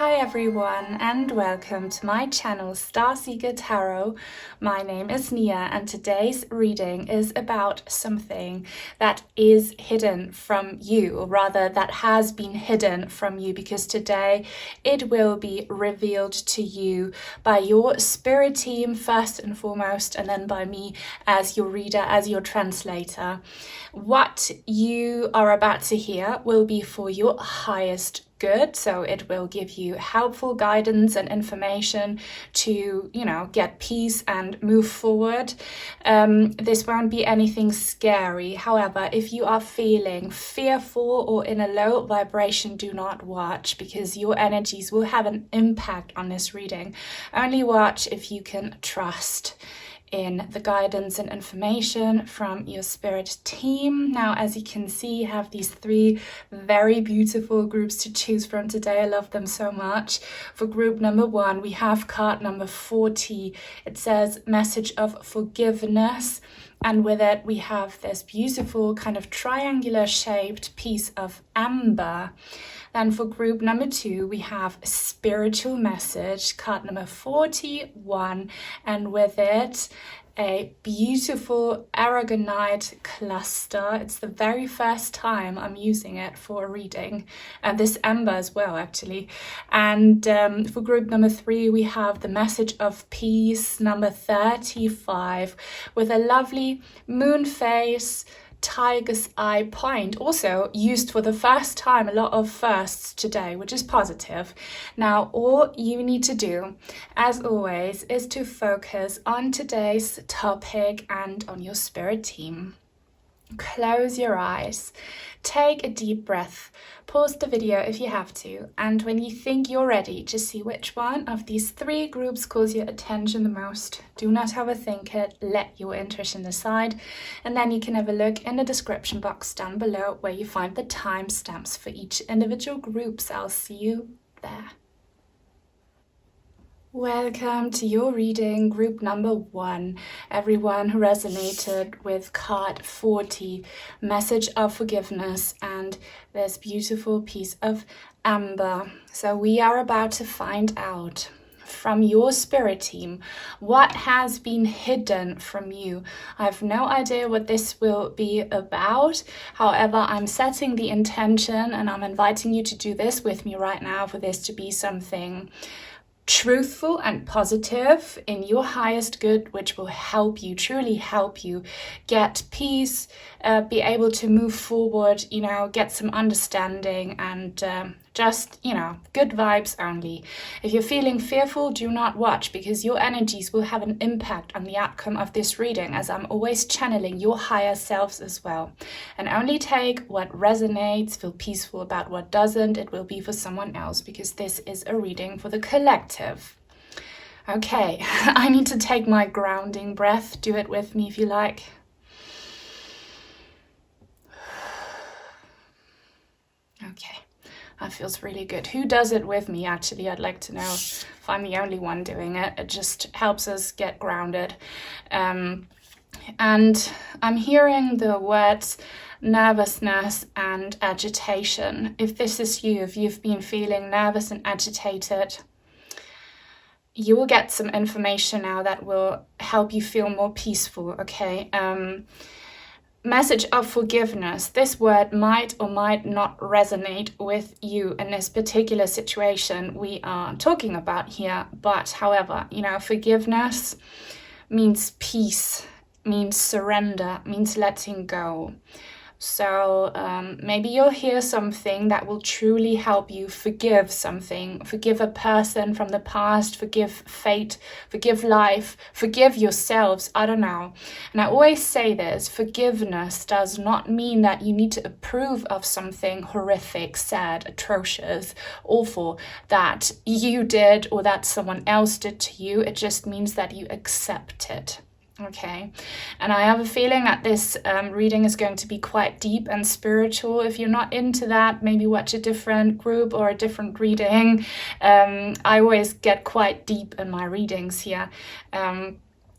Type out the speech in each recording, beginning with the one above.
Hi everyone and welcome to my channel Starseeker Tarot. My name is Nia and today's reading is about something that is hidden from you, or rather that has been hidden from you, because today it will be revealed to you by your spirit team first and foremost, and then by me as your reader, as your translator. What you are about to hear will be for your highest good, so it will give you helpful guidance and information to, get peace and move forward. This won't be anything scary. However, if you are feeling fearful or in a low vibration, do not watch, because your energies will have an impact on this reading. Only watch if you can trust in the guidance and information from your spirit team. Now, as you can see, you have these three very beautiful groups to choose from today. I love them so much. For group number 1, we have card number 40. It says message of forgiveness. And with it, we have this beautiful kind of triangular shaped piece of amber. Then for group number 2, we have spiritual message, card number 41. And with it, a beautiful Aragonite cluster. It's the very first time I'm using it for a reading, and this amber as well, actually. And for group number 3, we have the message of peace, number 35, with a lovely moon face, tiger's eye point, also used for the first time. A lot of firsts today, which is positive. Now, all you need to do, as always, is to focus on today's topic and on your spirit team. Close your eyes, take a deep breath, pause the video if you have to, and when you think you're ready, just see which one of these 3 groups calls your attention the most. Do not overthink it, let your intuition decide, and then you can have a look in the description box down below where you find the timestamps for each individual group. So I'll see you there. Welcome to your reading, group number 1. Everyone who resonated with card 40, message of forgiveness, and this beautiful piece of amber. So we are about to find out from your spirit team what has been hidden from you. I have no idea what this will be about. However, I'm setting the intention and I'm inviting you to do this with me right now, for this to be something truthful and positive in your highest good, which will help you, truly help you get peace, be able to move forward, get some understanding, and just, good vibes only. If you're feeling fearful, do not watch, because your energies will have an impact on the outcome of this reading, as I'm always channeling your higher selves as well. And only take what resonates, feel peaceful about what doesn't. It will be for someone else, because this is a reading for the collective. Okay, I need to take my grounding breath. Do it with me if you like. Okay. That feels really good. Who does it with me, actually? I'd like to know if I'm the only one doing it. It just helps us get grounded. And I'm hearing the words nervousness and agitation. If this is you, if you've been feeling nervous and agitated, you will get some information now that will help you feel more peaceful, okay? Message of forgiveness. This word might or might not resonate with you in this particular situation we are talking about here. But however, forgiveness means peace, means surrender, means letting go. So maybe you'll hear something that will truly help you forgive something, forgive a person from the past, forgive fate, forgive life, forgive yourselves, I don't know. And I always say this, forgiveness does not mean that you need to approve of something horrific, sad, atrocious, awful that you did or that someone else did to you. It just means that you accept it. Okay, and I have a feeling that this reading is going to be quite deep and spiritual. If you're not into that, maybe watch a different group or a different reading. I always get quite deep in my readings here.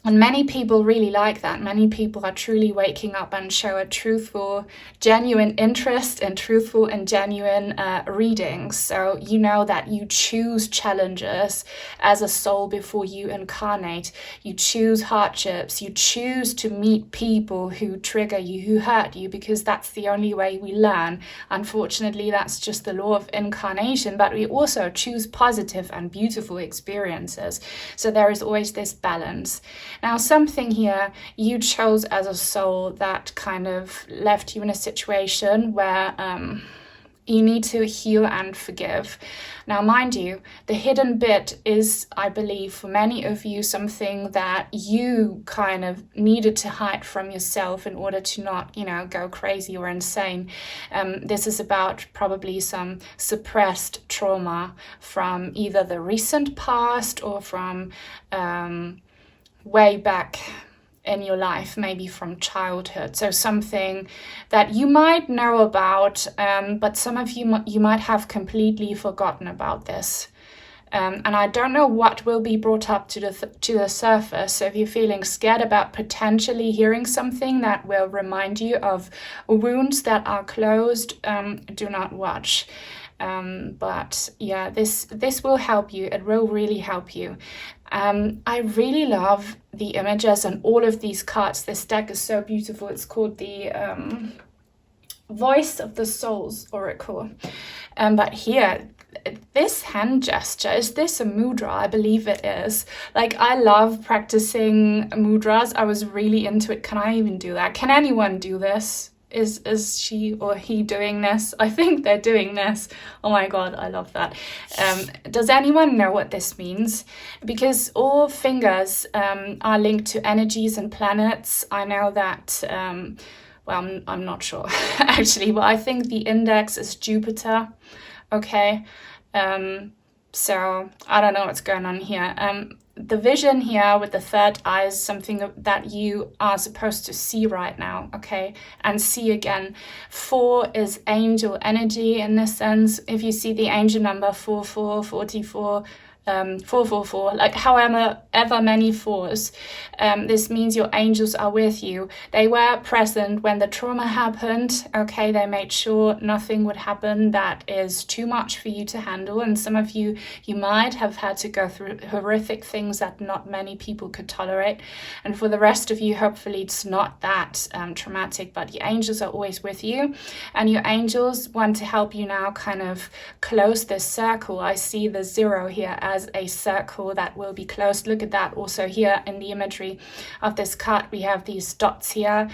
And many people really like that. Many people are truly waking up and show a truthful, genuine interest in truthful and genuine readings. So you know that you choose challenges as a soul before you incarnate. You choose hardships. You choose to meet people who trigger you, who hurt you, because that's the only way we learn. Unfortunately, that's just the law of incarnation. But we also choose positive and beautiful experiences. So there is always this balance. Now, something here you chose as a soul that kind of left you in a situation where you need to heal and forgive. Now, mind you, the hidden bit is, I believe, for many of you, something that you kind of needed to hide from yourself in order to not, go crazy or insane. This is about probably some suppressed trauma from either the recent past or from way back in your life, maybe from childhood. So something that you might know about, but some of you might have completely forgotten about this. And I don't know what will be brought up to the surface. So if you're feeling scared about potentially hearing something that will remind you of wounds that are closed, do not watch. But yeah, this will help you. It will really help you. I really love the images and all of these cards. This deck is so beautiful. It's called the Voice of the Souls Oracle. But here, this hand gesture, is this a mudra? I believe it is. Like, I love practicing mudras. I was really into it. Can I even do that? Can anyone do this? Is she or he doing this? I think they're doing this. Oh my God, I love that. Does anyone know what this means? Because all fingers are linked to energies and planets. I know that, well, I'm not sure actually, but I think the index is Jupiter. Okay. So I don't know what's going on here. The vision here with the third eye is something that you are supposed to see right now, okay? And see again. 4 is angel energy in this sense. If you see the angel number 44, 44, 444, like however many 4s, this means your angels are with you. They were present when the trauma happened, okay? They made sure nothing would happen that is too much for you to handle. And some of you might have had to go through horrific things that not many people could tolerate. And for the rest of you, hopefully it's not that traumatic, but your angels are always with you. And your angels want to help you now kind of close this circle. I see the 0 here as a circle that will be closed. Look at that. Also here in the imagery of this card, we have these dots here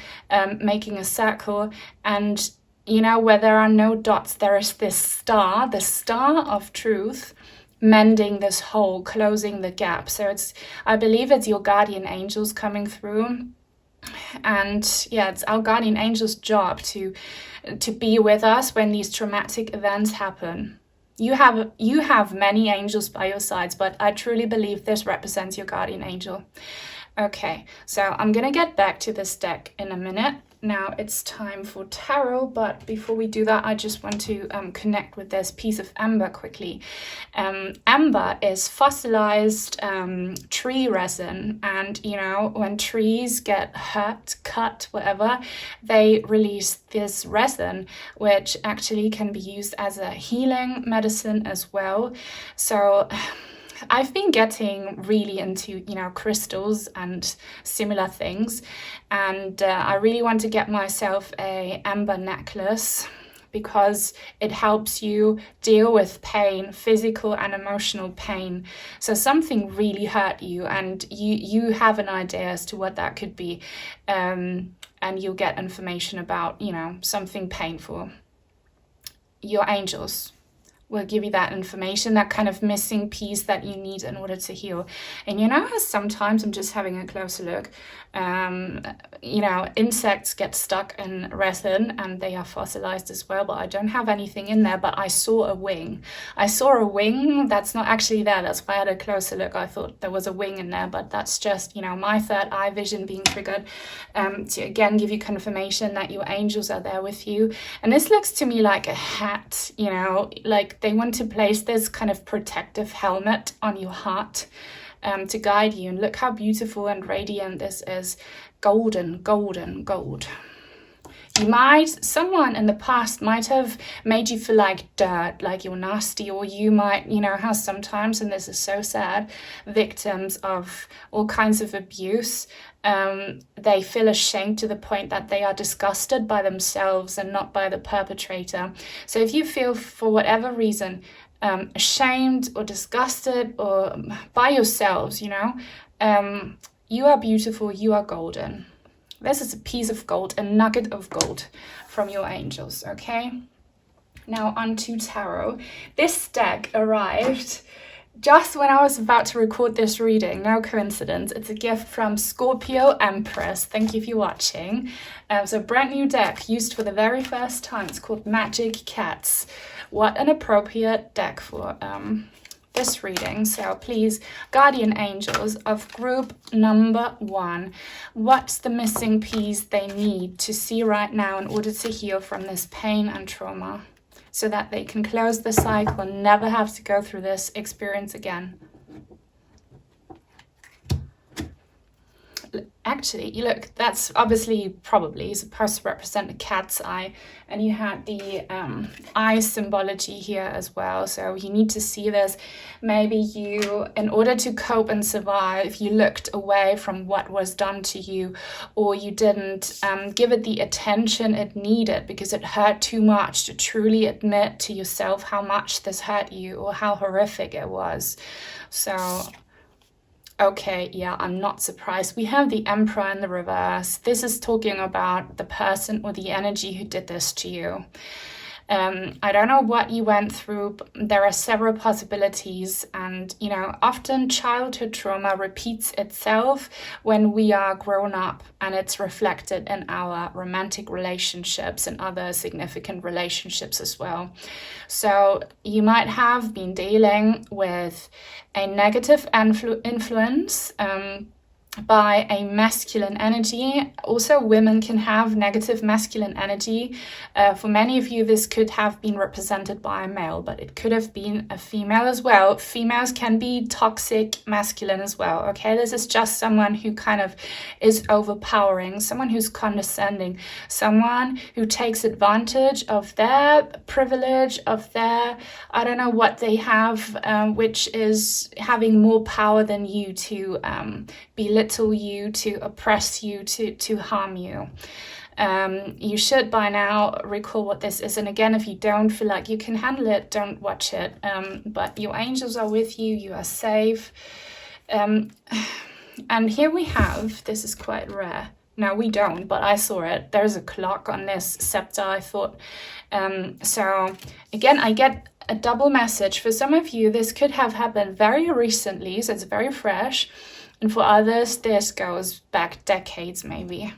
making a circle. And where there are no dots, there is this star, the star of truth, mending this hole, closing the gap. So I believe it's your guardian angels coming through. And yeah, it's our guardian angels' job to be with us when these traumatic events happen. You have many angels by your sides, but I truly believe this represents your guardian angel. Okay, so I'm gonna get back to this deck in a minute. Now it's time for tarot, but before we do that, I just want to connect with this piece of amber quickly. Amber is fossilized tree resin, and when trees get hurt, cut, whatever, they release this resin, which actually can be used as a healing medicine as well. So I've been getting really into, crystals and similar things, and I really want to get myself a amber necklace because it helps you deal with pain, physical and emotional pain. So something really hurt you, and you have an idea as to what that could be, and you'll get information about, something painful. Your angels will give you that information, that kind of missing piece that you need in order to heal. And sometimes I'm just having a closer look, insects get stuck in resin and they are fossilized as well, but I don't have anything in there. But I saw a wing. That's not actually there. That's why I had a closer look. I thought there was a wing in there, but that's just, my third eye vision being triggered to again give you confirmation that your angels are there with you. And this looks to me like a hat, like they want to place this kind of protective helmet on your heart. to guide you. And look how beautiful and radiant this is. Golden, golden, gold. Someone in the past might have made you feel like dirt, like you're nasty, or you might, you know how sometimes, and this is so sad, victims of all kinds of abuse, they feel ashamed to the point that they are disgusted by themselves and not by the perpetrator. So if you feel, for whatever reason, ashamed or disgusted or by yourselves, you know, you are beautiful, you are golden. This is a piece of gold, a nugget of gold from your angels, okay? Now on to tarot. This deck arrived just when I was about to record this reading. No coincidence. It's a gift from Scorpio Empress. Thank you for watching. So brand new deck used for the very first time. It's called Magic Cats. What an appropriate deck for this reading. So please, guardian angels of group number 1, what's the missing piece they need to see right now in order to heal from this pain and trauma, so that they can close the cycle and never have to go through this experience again? Actually, you look, that's obviously probably supposed to represent a cat's eye, and you had the eye symbology here as well. So you need to see this. Maybe you, in order to cope and survive, you looked away from what was done to you, or you didn't give it the attention it needed because it hurt too much to truly admit to yourself how much this hurt you or how horrific it was. So okay, yeah, I'm not surprised. We have the Emperor in the reverse. This is talking about the person or the energy who did this to you. I don't know what you went through, but there are several possibilities, and you know, often childhood trauma repeats itself when we are grown up, and it's reflected in our romantic relationships and other significant relationships as well. So you might have been dealing with a negative influence by a masculine energy. Also, women can have negative masculine energy. For many of you, this could have been represented by a male, but it could have been a female as well. Females can be toxic masculine as well, okay? This is just someone who kind of is overpowering, someone who's condescending, someone who takes advantage of their privilege, of their, I don't know what they have, which is having more power than you to belittle you, to oppress you, to harm you. You should by now recall what this is. And again, if you don't feel like you can handle it, don't watch it. But your angels are with you. You are safe. And here we have, this is quite rare. No, we don't, but I saw it. There's a clock on this scepter, I thought. So again, I get a double message. For some of you, this could have happened very recently, so it's very fresh. And for others, this goes back decades maybe.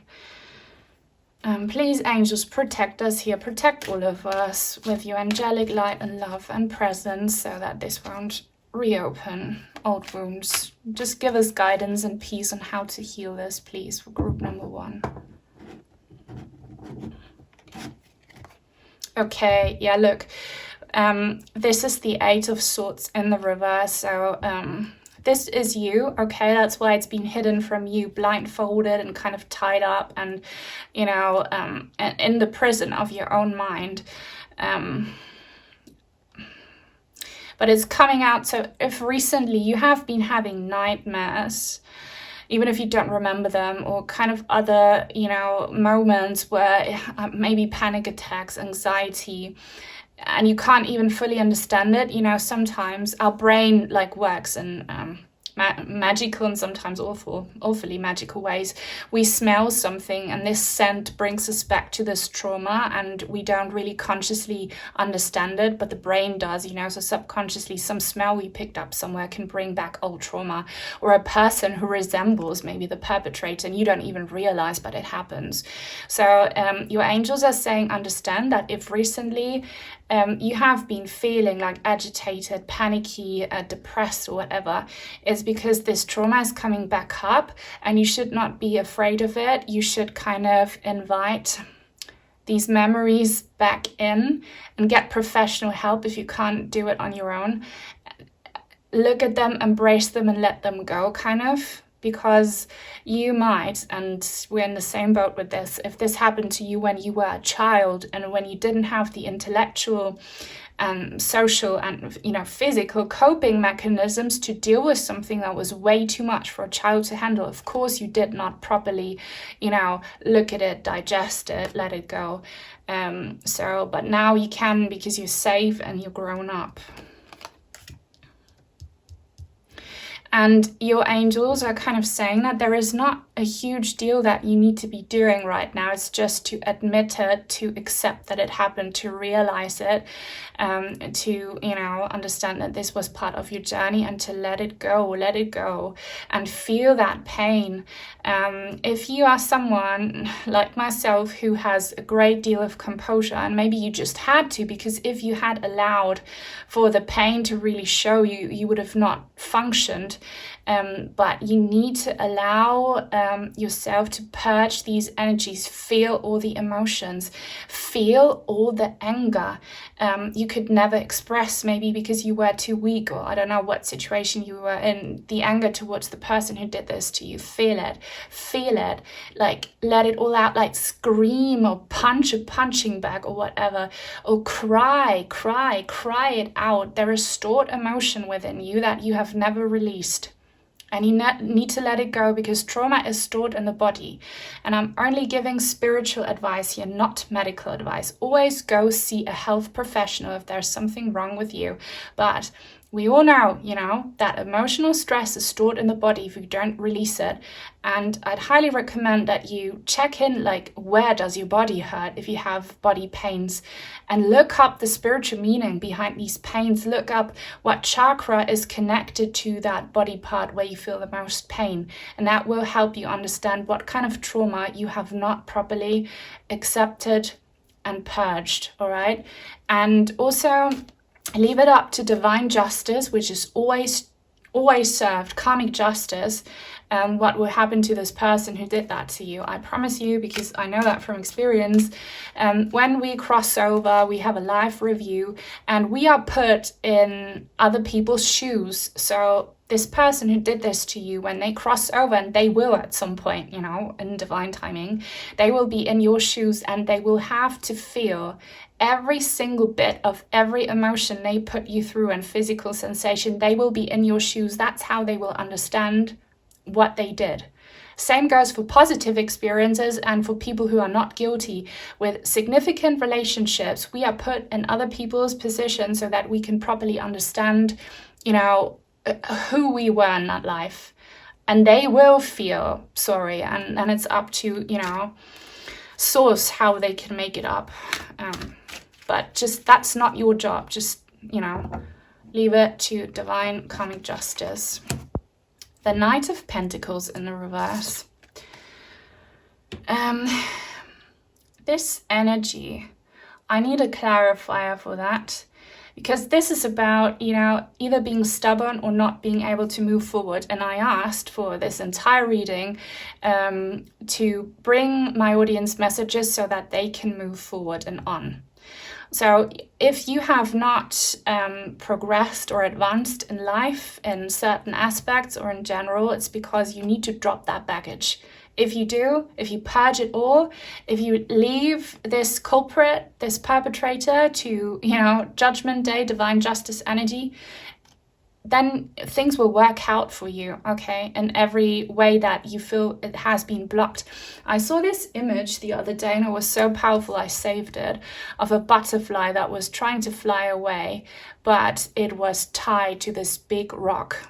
Please, angels, protect us here. Protect all of us with your angelic light and love and presence, so that this won't reopen old wounds. Just give us guidance and peace on how to heal this, please, for group number 1. Okay, yeah, look. This is the 8 of Swords in the reverse, so this is you, okay? That's why it's been hidden from you, blindfolded and kind of tied up and, you know, in the prison of your own mind. But it's coming out, so if recently you have been having nightmares, even if you don't remember them, or kind of other, you know, moments where maybe panic attacks, anxiety, and you can't even fully understand it. You know, sometimes our brain like works in magical and sometimes awfully magical ways. We smell something and this scent brings us back to this trauma, and we don't really consciously understand it, but the brain does, you know. So subconsciously, some smell we picked up somewhere can bring back old trauma, or a person who resembles maybe the perpetrator and you don't even realize, but it happens. So your angels are saying, understand that if recently you have been feeling like agitated, panicky, depressed or whatever, is because this trauma is coming back up, and you should not be afraid of it. You should kind of invite these memories back in and get professional help if you can't do it on your own. look at them, embrace them, and let them go, kind of. Because you might, and we're in the same boat with this, if this happened to you when you were a child and when you didn't have the intellectual and social and, you know, physical coping mechanisms to deal with something that was way too much for a child to handle, of course you did not properly, you know, look at it, digest it, let it go. But now you can, because you're safe and you're grown up. And your angels are kind of saying that there is not a huge deal that you need to be doing right now. It's just to admit it, to accept that it happened, to realize it, to, you know, understand that this was part of your journey, and to let it go and feel that pain. If you are someone like myself who has a great deal of composure, and maybe you just had to, because if you had allowed for the pain to really show you, you would have not functioned. But you need to allow yourself to purge these energies, feel all the emotions, feel all the anger you could never express, maybe because you were too weak, or I don't know what situation you were in, the anger towards the person who did this to you. Feel it, like let it all out, like scream or punch a punching bag or whatever, or cry it out. There is stored emotion within you that you have never released. And you need to let it go, because trauma is stored in the body. And I'm only giving spiritual advice here, not medical advice. Always go see a health professional if there's something wrong with you. But we all know, you know, that emotional stress is stored in the body if you don't release it. And I'd highly recommend that you check in, like, where does your body hurt if you have body pains, and look up the spiritual meaning behind these pains. Look up what chakra is connected to that body part where you feel the most pain. And that will help you understand what kind of trauma you have not properly accepted and purged, all right? And also, leave it up to divine justice, which is always served, karmic justice, what will happen to this person who did that to you. I promise you, because I know that from experience, when we cross over, we have a life review, and we are put in other people's shoes. So this person who did this to you, when they cross over, and they will at some point, you know, in divine timing, they will be in your shoes, and they will have to feel every single bit of every emotion they put you through and physical sensation. They will be in your shoes. That's how they will understand what they did. Same goes for positive experiences and for people who are not guilty. With significant relationships, we are put in other people's position so that we can properly understand, you know, who we were in that life. And they will feel sorry, and it's up to, you know, source how they can make it up. But just, that's not your job. Just, you know, leave it to divine karmic justice. The Knight of Pentacles in the reverse. This energy, I need a clarifier for that, because this is about, you know, either being stubborn or not being able to move forward. And I asked for this entire reading to bring my audience messages so that they can move forward and on. So if you have not progressed or advanced in life in certain aspects or in general, it's because you need to drop that baggage. If you do, if you purge it all, if you leave this culprit, this perpetrator to, you know, Judgment Day, divine justice energy, then things will work out for you, okay, in every way that you feel it has been blocked. I saw this image the other day, and it was so powerful, I saved it, of a butterfly that was trying to fly away, but it was tied to this big rock.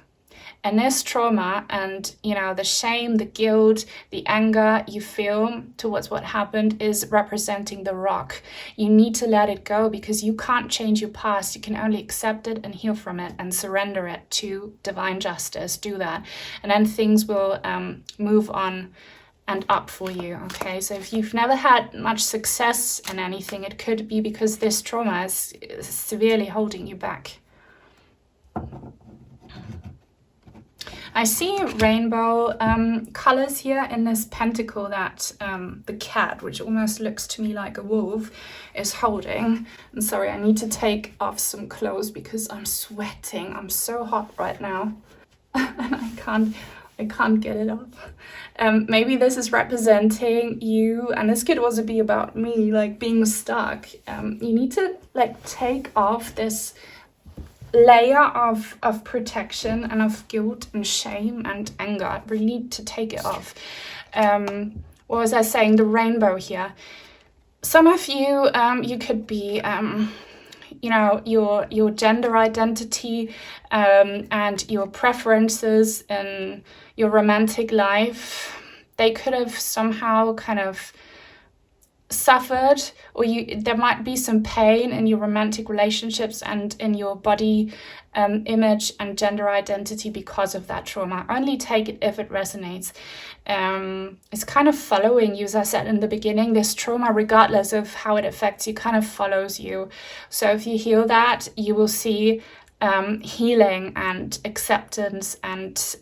And this trauma and, you know, the shame, the guilt, the anger you feel towards what happened is representing the rock. You need to let it go, because you can't change your past. You can only accept it and heal from it and surrender it to divine justice. Do that. And then things will move on and up for you, okay? So if you've never had much success in anything, it could be because this trauma is severely holding you back. I see rainbow colors here in this pentacle that the cat, which almost looks to me like a wolf, is holding. And sorry, I need to take off some clothes because I'm sweating. I'm so hot right now. And I can't get it off. Maybe this is representing you, and this could also be about me, like being stuck. You need to like take off this layer of protection and of guilt and shame and anger. Really need to take it off. What was I saying? The rainbow here. Some of you, you could be, you know, your gender identity and your preferences in your romantic life, they could have somehow kind of suffered, or there might be some pain in your romantic relationships and in your body image and gender identity because of that trauma. Only take it if it resonates. It's kind of following you, as I said in the beginning. This trauma, regardless of how it affects you, kind of follows you. So if you heal that, you will see healing and acceptance and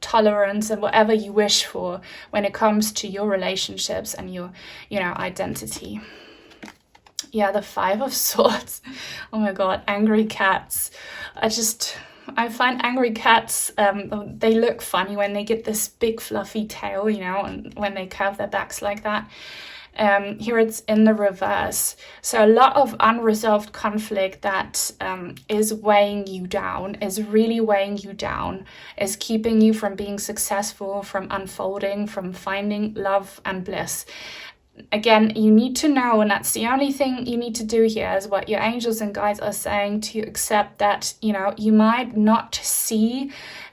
tolerance and whatever you wish for when it comes to your relationships and your, you know, identity. Yeah, the 5 of Swords. Oh my God, angry cats. I find angry cats, they look funny when they get this big fluffy tail, you know, and when they curve their backs like that. Here it's in the reverse. So a lot of unresolved conflict that is weighing you down, is really weighing you down, is keeping you from being successful, from unfolding, from finding love and bliss. Again, you need to know, and that's the only thing you need to do here, is what your angels and guides are saying, to accept that, you know, you might not see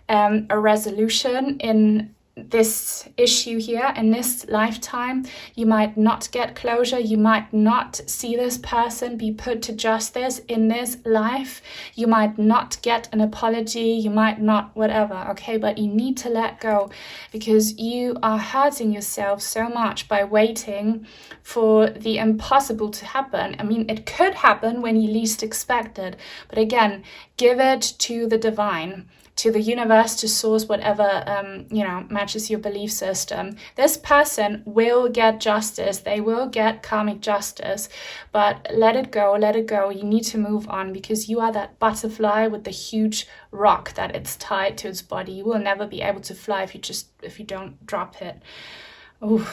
a resolution in this issue here in this lifetime. You might not get closure. You might not see this person be put to justice in this life. You might not get an apology. You might not whatever, okay? But you need to let go, because you are hurting yourself so much by waiting for the impossible to happen. I mean, it could happen when you least expect it. But again, give it to the divine, to the universe, to source, whatever, you know, matches your belief system. This person will get justice. They will get karmic justice, but let it go, let it go. You need to move on, because you are that butterfly with the huge rock that it's tied to its body. You will never be able to fly if you don't drop it. Oh,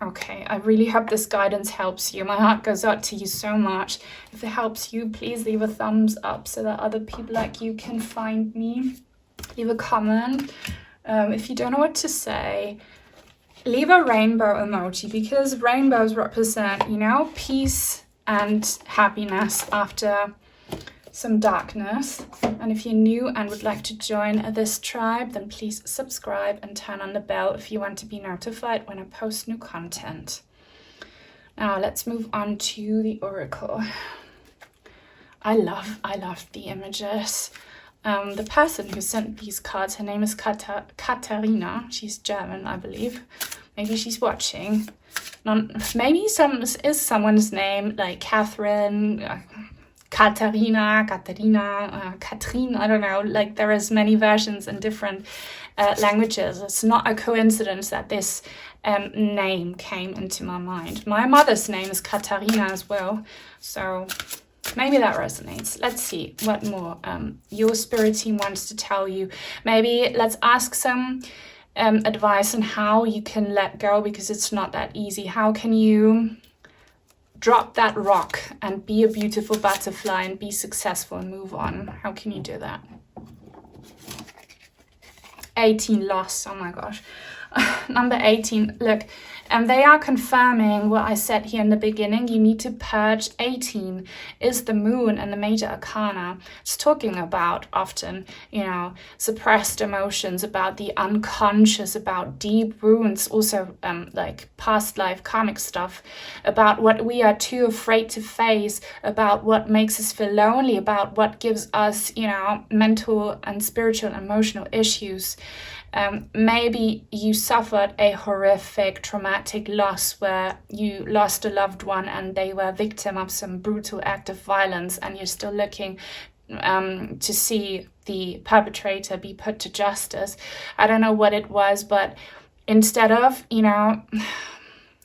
okay. I really hope this guidance helps you. My heart goes out to you so much. If it helps you, please leave a thumbs up so that other people like you can find me. Leave a comment. If you don't know what to say, leave a rainbow emoji, because rainbows represent, you know, peace and happiness after some darkness. And if you're new and would like to join this tribe, then please subscribe and turn on the bell if you want to be notified when I post new content. Now let's move on to the oracle. I love the images. The person who sent these cards, her name is Katharina. She's German, I believe. Maybe she's watching. Maybe is someone's name, like Catherine, Katharina, Katrin, I don't know. Like, there is many versions in different languages. It's not a coincidence that this name came into my mind. My mother's name is Katharina as well, so maybe that resonates. Let's see what more your spirit team wants to tell you. Maybe let's ask some advice on how you can let go, because it's not that easy. How can you drop that rock and be a beautiful butterfly and be successful and move on? How can you do that? 18, loss. Oh my gosh. Number 18, look, and they are confirming what I said here in the beginning. You need to purge. 18 is the moon and the major arcana. It's talking about often, you know, suppressed emotions, about the unconscious, about deep wounds, also like past life karmic stuff, about what we are too afraid to face, about what makes us feel lonely, about what gives us, you know, mental and spiritual and emotional issues. Maybe you suffered a horrific traumatic loss where you lost a loved one and they were victim of some brutal act of violence, and you're still looking to see the perpetrator be put to justice. I don't know what it was, but instead of,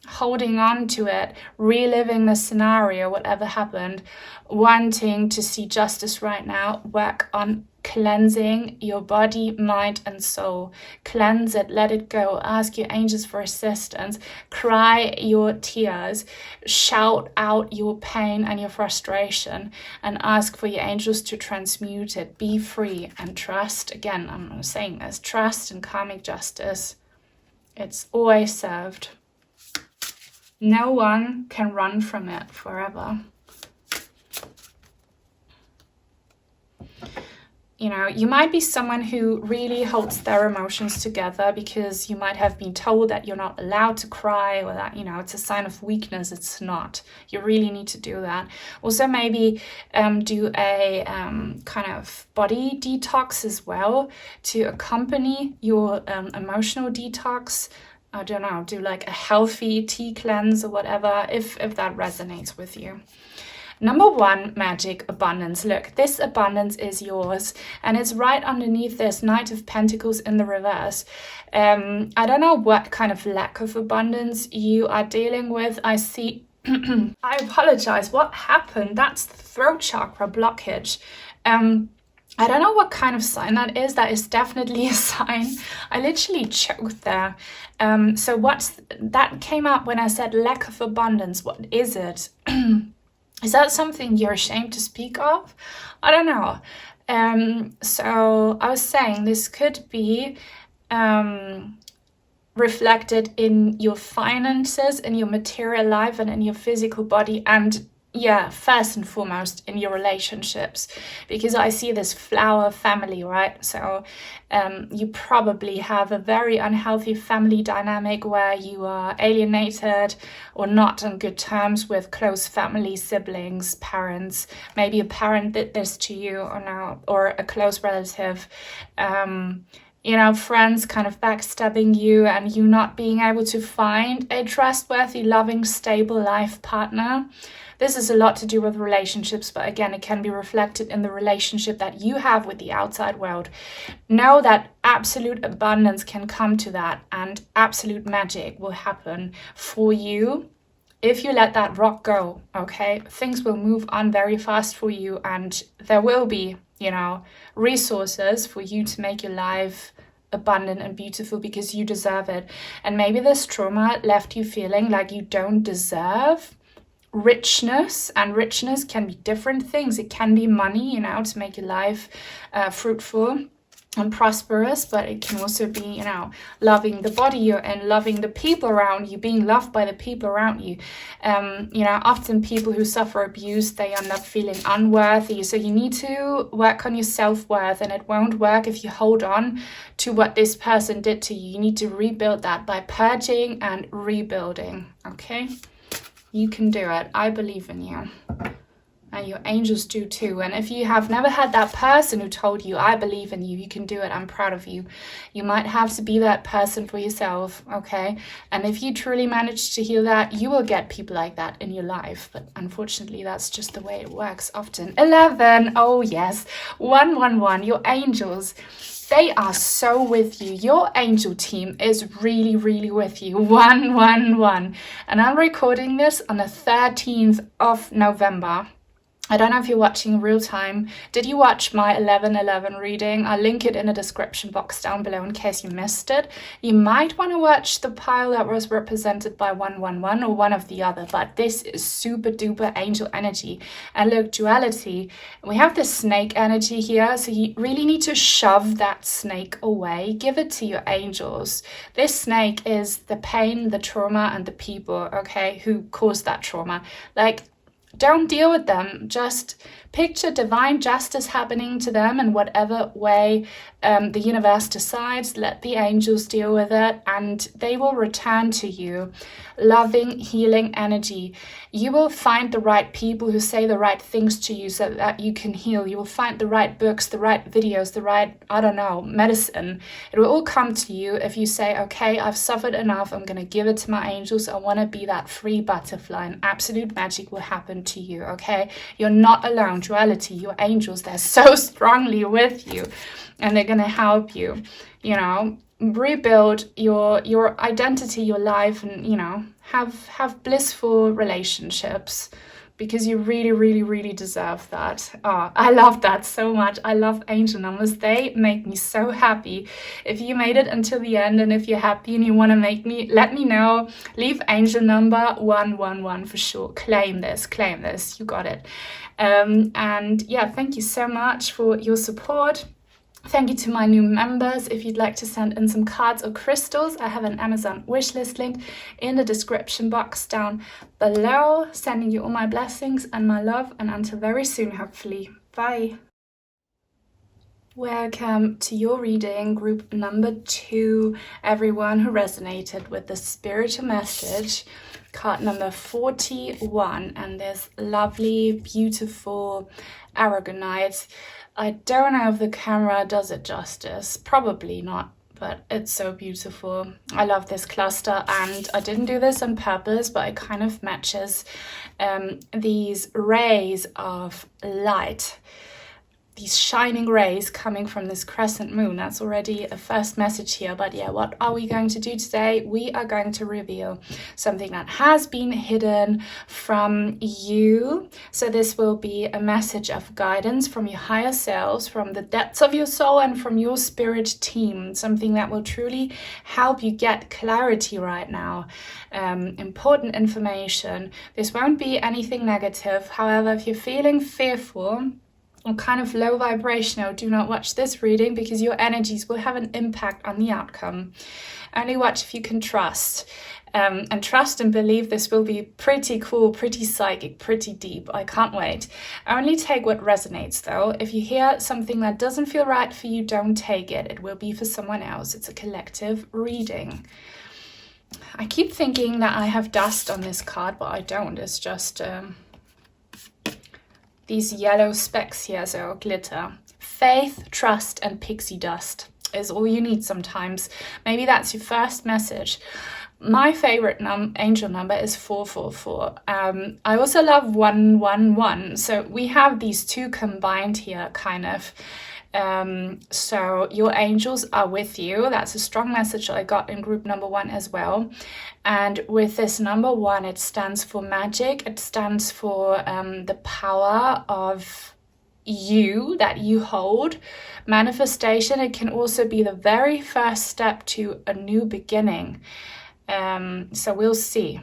holding on to it, reliving the scenario, whatever happened, wanting to see justice right now, work on cleansing your body, mind, and soul. Cleanse it, let it go, ask your angels for assistance, cry your tears, shout out your pain and your frustration, and ask for your angels to transmute it. Be free and trust. Again, I'm saying this, trust in karmic justice. It's always served. No one can run from it forever. You might be someone who really holds their emotions together because you might have been told that you're not allowed to cry, or that, it's a sign of weakness. It's not. You really need to do that. Also, maybe do a kind of body detox as well to accompany your emotional detox. I don't know, do like a healthy tea cleanse or whatever, if that resonates with you. Number 1, magic, abundance. Look, this abundance is yours, and it's right underneath this Knight of Pentacles in the reverse. I don't know what kind of lack of abundance you are dealing with. I see, I apologize, what happened? That's the throat chakra blockage. I don't know what kind of sign that is. That is definitely a sign. I literally choked there. So that came up when I said lack of abundance. What is it? Is that something you're ashamed to speak of? I don't know. So I was saying this could be reflected in your finances, in your material life, and in your physical body, and first and foremost in your relationships, because I see this flower family, right? So you probably have a very unhealthy family dynamic where you are alienated or not on good terms with close family, siblings, parents. Maybe a parent did this to you, or a close relative. Friends kind of backstabbing you, and you not being able to find a trustworthy, loving, stable life partner. This is a lot to do with relationships, but again, it can be reflected in the relationship that you have with the outside world. Know that absolute abundance can come to that, and absolute magic will happen for you if you let that rock go, okay? Things will move on very fast for you, and there will be, resources for you to make your life abundant and beautiful, because you deserve it. And maybe this trauma left you feeling like you don't deserve richness, and richness can be different things. It can be money, to make your life fruitful and prosperous, but it can also be, loving the body you're in, loving the people around you, being loved by the people around you. Often people who suffer abuse, they end up feeling unworthy. So you need to work on your self-worth, and it won't work if you hold on to what this person did to you. You need to rebuild that by purging and rebuilding, okay? You can do it. I believe in you. And your angels do too. And if you have never had that person who told you, I believe in you, you can do it, I'm proud of you, you might have to be that person for yourself, okay? And if you truly manage to heal that, you will get people like that in your life. But unfortunately, that's just the way it works often. 11, oh yes. 111, your angels. They are so with you. Your angel team is really, really with you. 111. And I'm recording this on the 13th of November. I don't know if you're watching real time. Did you watch my 11/11 reading? I'll link it in the description box down below in case you missed it. You might want to watch the pile that was represented by 111 or one of the other, but this is super duper angel energy. And look, duality, we have the snake energy here, so you really need to shove that snake away. Give it to your angels. This snake is the pain, the trauma, and the people, okay, who caused that trauma. Don't deal with them. Just picture divine justice happening to them in whatever way the universe decides. Let the angels deal with it, and they will return to you loving, healing energy. You will find the right people who say the right things to you so that you can heal. You will find the right books, the right videos, the right, medicine. It will all come to you if you say, okay, I've suffered enough. I'm going to give it to my angels. I want to be that free butterfly, and absolute magic will happen to you, okay? You're not alone. duality. Your angels, they're so strongly with you, and they're going to help you, you know, rebuild your identity, your life, and, you know, have blissful relationships, because you really, really, really deserve that. Oh, I love that so much. I love angel numbers. They make me so happy. If you made it until the end, and if you're happy and you want to let me know. Leave angel number 111 for sure. Claim this, you got it. And yeah, thank you so much for your support. Thank you to my new members. If you'd like to send in some cards or crystals, I have an Amazon wishlist link in the description box down below. Sending you all my blessings and my love, and until very soon, hopefully. Bye. Welcome to your reading, group number 2, everyone who resonated with the spiritual message. Card number 41, and this lovely, beautiful Aragonite. I don't know if the camera does it justice, probably not, but it's so beautiful. I love this cluster, and I didn't do this on purpose, but it kind of matches these rays of light, these shining rays coming from this crescent moon. That's already a first message here. But yeah, what are we going to do today? We are going to reveal something that has been hidden from you. So this will be a message of guidance from your higher selves, from the depths of your soul, and from your spirit team. Something that will truly help you get clarity right now. Important information. This won't be anything negative. However, if you're feeling fearful or kind of low vibrational, do not watch this reading, because your energies will have an impact on the outcome. Only watch if you can trust. And trust and believe this will be pretty cool, pretty psychic, pretty deep. I can't wait. Only take what resonates though. If you hear something that doesn't feel right for you, don't take it. It will be for someone else. It's a collective reading. I keep thinking that I have dust on this card, but I don't. It's just these yellow specks here, so glitter. Faith, trust, and pixie dust is all you need sometimes. Maybe that's your first message. My favorite angel number is 444. I also love 111. So we have these two combined here, kind of. So your angels are with you. That's a strong message I got in group number 1 as well. And with this number 1, it stands for magic. It stands for the power of you that you hold. Manifestation. It can also be the very first step to a new beginning. So we'll see.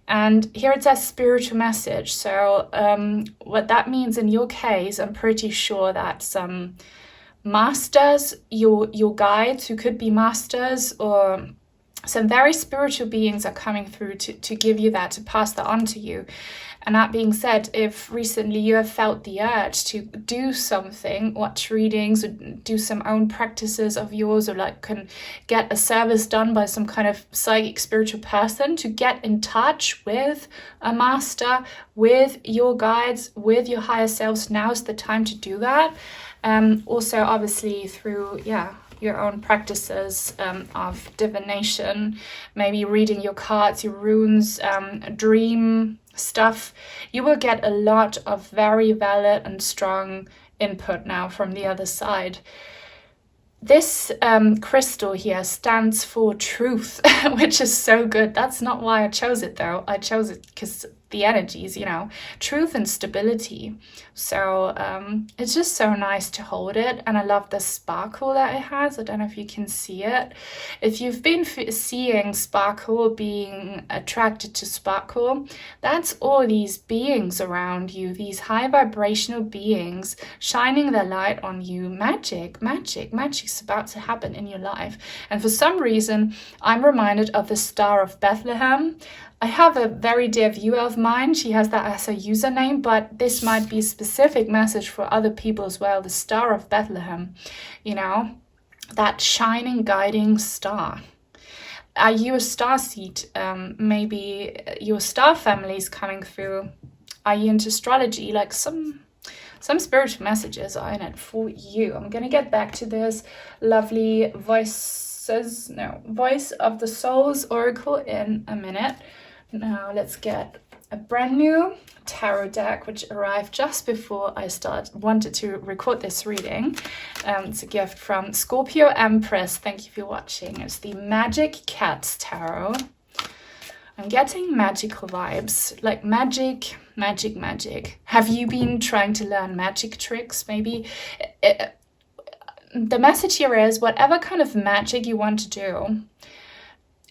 And here it says spiritual message. So what that means in your case, I'm pretty sure that some masters, your guides, who could be masters, or some very spiritual beings are coming through to give you that, to pass that on to you. And that being said, if recently you have felt the urge to do something, watch readings, or do some own practices of yours, or like can get a service done by some kind of psychic spiritual person, to get in touch with a master, with your guides, with your higher selves, now's the time to do that. Also, obviously, through, your own practices of divination, maybe reading your cards, your runes, dream stuff, you will get a lot of very valid and strong input now from the other side. This crystal here stands for truth, which is so good. That's not why I chose it though. I chose it because the energies, truth and stability. So it's just so nice to hold it, and I love the sparkle that it has. I don't know if you can see it. If you've been seeing sparkle, being attracted to sparkle, that's all these beings around you, these high vibrational beings shining their light on you. Magic's about to happen in your life. And for some reason, I'm reminded of the Star of Bethlehem. I have a very dear viewer of mine. She has that as her username, but this might be a specific message for other people as well. The Star of Bethlehem, that shining, guiding star. Are you a star seed? Maybe your star family is coming through. Are you into astrology? Like some spiritual messages are in it for you. I'm going to get back to this lovely Voice of the Soul's Oracle in a minute. Now let's get a brand new tarot deck which arrived just before I wanted to record this reading. It's a gift from Scorpio Empress. Thank you for watching. It's the Magic Cats Tarot. I'm getting magical vibes, like magic. Have you been trying to learn magic tricks? Maybe the message here is whatever kind of magic you want to do,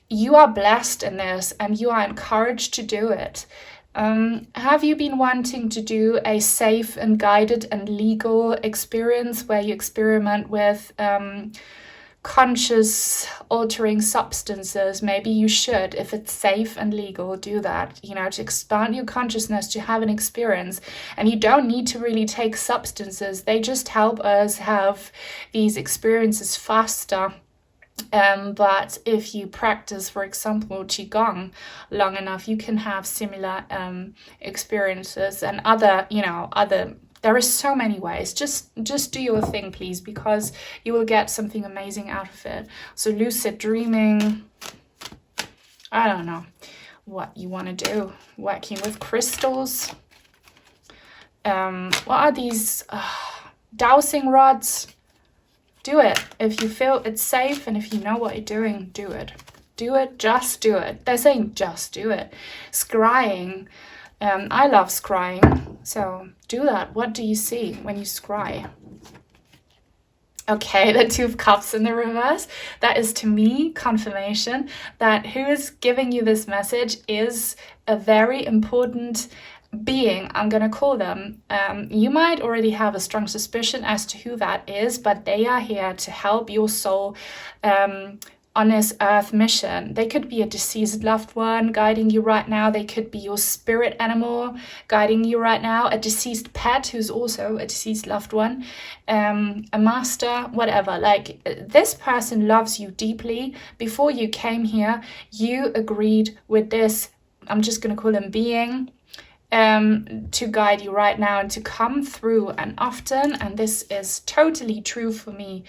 you are blessed in this and you are encouraged to do it. Have you been wanting to do a safe and guided and legal experience where you experiment with conscious altering substances? Maybe you should, if it's safe and legal, do that, you know, to expand your consciousness, to have an experience. And you don't need to really take substances. They just help us have these experiences faster. But if you practice, for example, Qigong long enough, you can have similar experiences and other, there is so many ways. Just do your thing, please, because you will get something amazing out of it. So lucid dreaming, I don't know what you want to do. Working with crystals. What are these? Dowsing rods. Do it. If you feel it's safe and if you know what you're doing, do it. Do it, just do it. They're saying just do it. Scrying. I love scrying, so do that. What do you see when you scry? Okay, the Two of Cups in the reverse. That is, to me, confirmation that who is giving you this message is a very important being, I'm gonna call them. You might already have a strong suspicion as to who that is, but they are here to help your soul on this earth mission. They could be a deceased loved one guiding you right now. They could be your spirit animal guiding you right now, a deceased pet who's also a deceased loved one, a master, whatever. Like, this person loves you deeply. Before you came here, you agreed with this, I'm just gonna call him being, to guide you right now and to come through. And often, and this is totally true for me,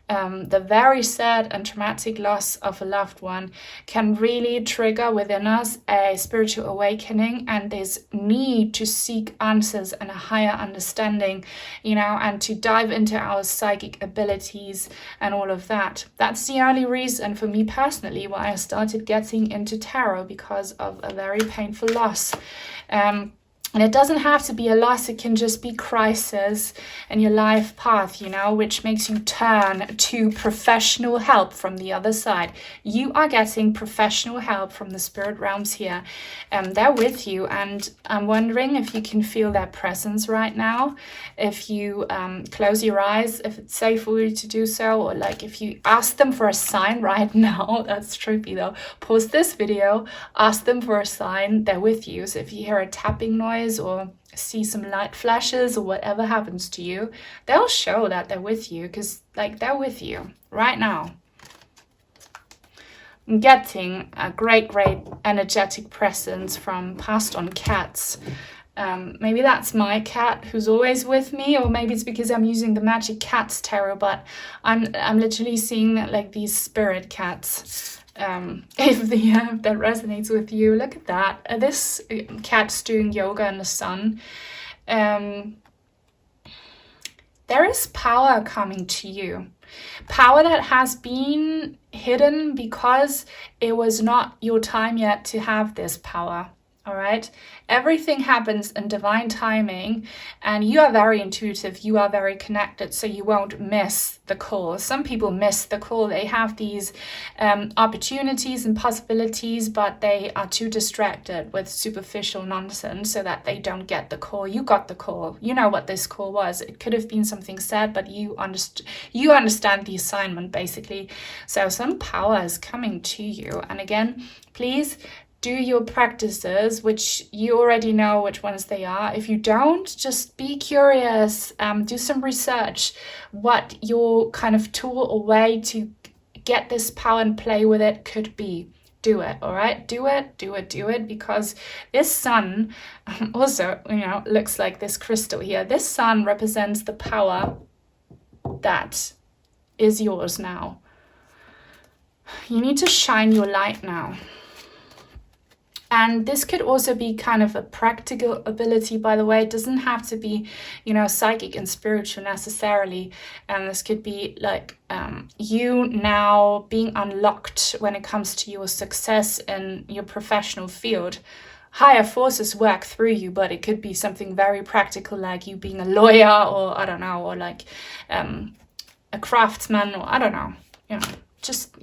the very sad and traumatic loss of a loved one can really trigger within us a spiritual awakening and this need to seek answers and a higher understanding, and to dive into our psychic abilities and all of that. That's the only reason for me personally why I started getting into tarot, because of a very painful loss. And it doesn't have to be a loss, it can just be crisis in your life path, which makes you turn to professional help from the other side. You are getting professional help from the spirit realms here. They're with you, and I'm wondering if you can feel their presence right now. If you close your eyes, if it's safe for you to do so, or like if you ask them for a sign right now, that's trippy though. Pause this video, ask them for a sign, they're with you. So if you hear a tapping noise, or see some light flashes or whatever happens to you, they'll show that they're with you, because they're with you right now. I'm getting a great energetic presence from passed on cats. Maybe that's my cat who's always with me, or maybe it's because I'm using the Magic Cats Tarot, but I'm literally seeing that, these spirit cats. If that resonates with you, look at that. This cat's doing yoga in the sun. There is power coming to you. Power that has been hidden because it was not your time yet to have this power. All right, everything happens in divine timing, and you are very intuitive, you are very connected, so you won't miss the call. Some people miss the call. They have these opportunities and possibilities, but they are too distracted with superficial nonsense so that they don't get the call. You got the call. You know what this call was. It could have been something sad, but you understand the assignment, basically. So some power is coming to you. And again, please do your practices, which you already know which ones they are. If you don't, just be curious, do some research, what your kind of tool or way to get this power and play with it could be. Do it, all right? Do it, because this sun also, looks like this crystal here. This sun represents the power that is yours now. You need to shine your light now. And this could also be kind of a practical ability, by the way. It doesn't have to be, psychic and spiritual necessarily. And this could be like you now being unlocked when it comes to your success in your professional field. Higher forces work through you, but it could be something very practical, like you being a lawyer, or I don't know, or like a craftsman, or I don't know, just,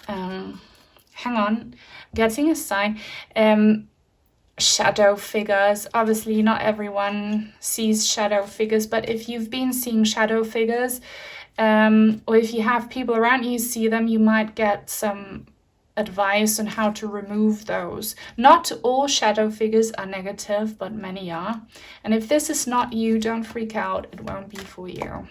hang on, getting a sign. Shadow figures. Obviously, not everyone sees shadow figures, but if you've been seeing shadow figures, or if you have people around you see them, you might get some advice on how to remove those. Not all shadow figures are negative, but many are. And if this is not you, don't freak out. It won't be for you.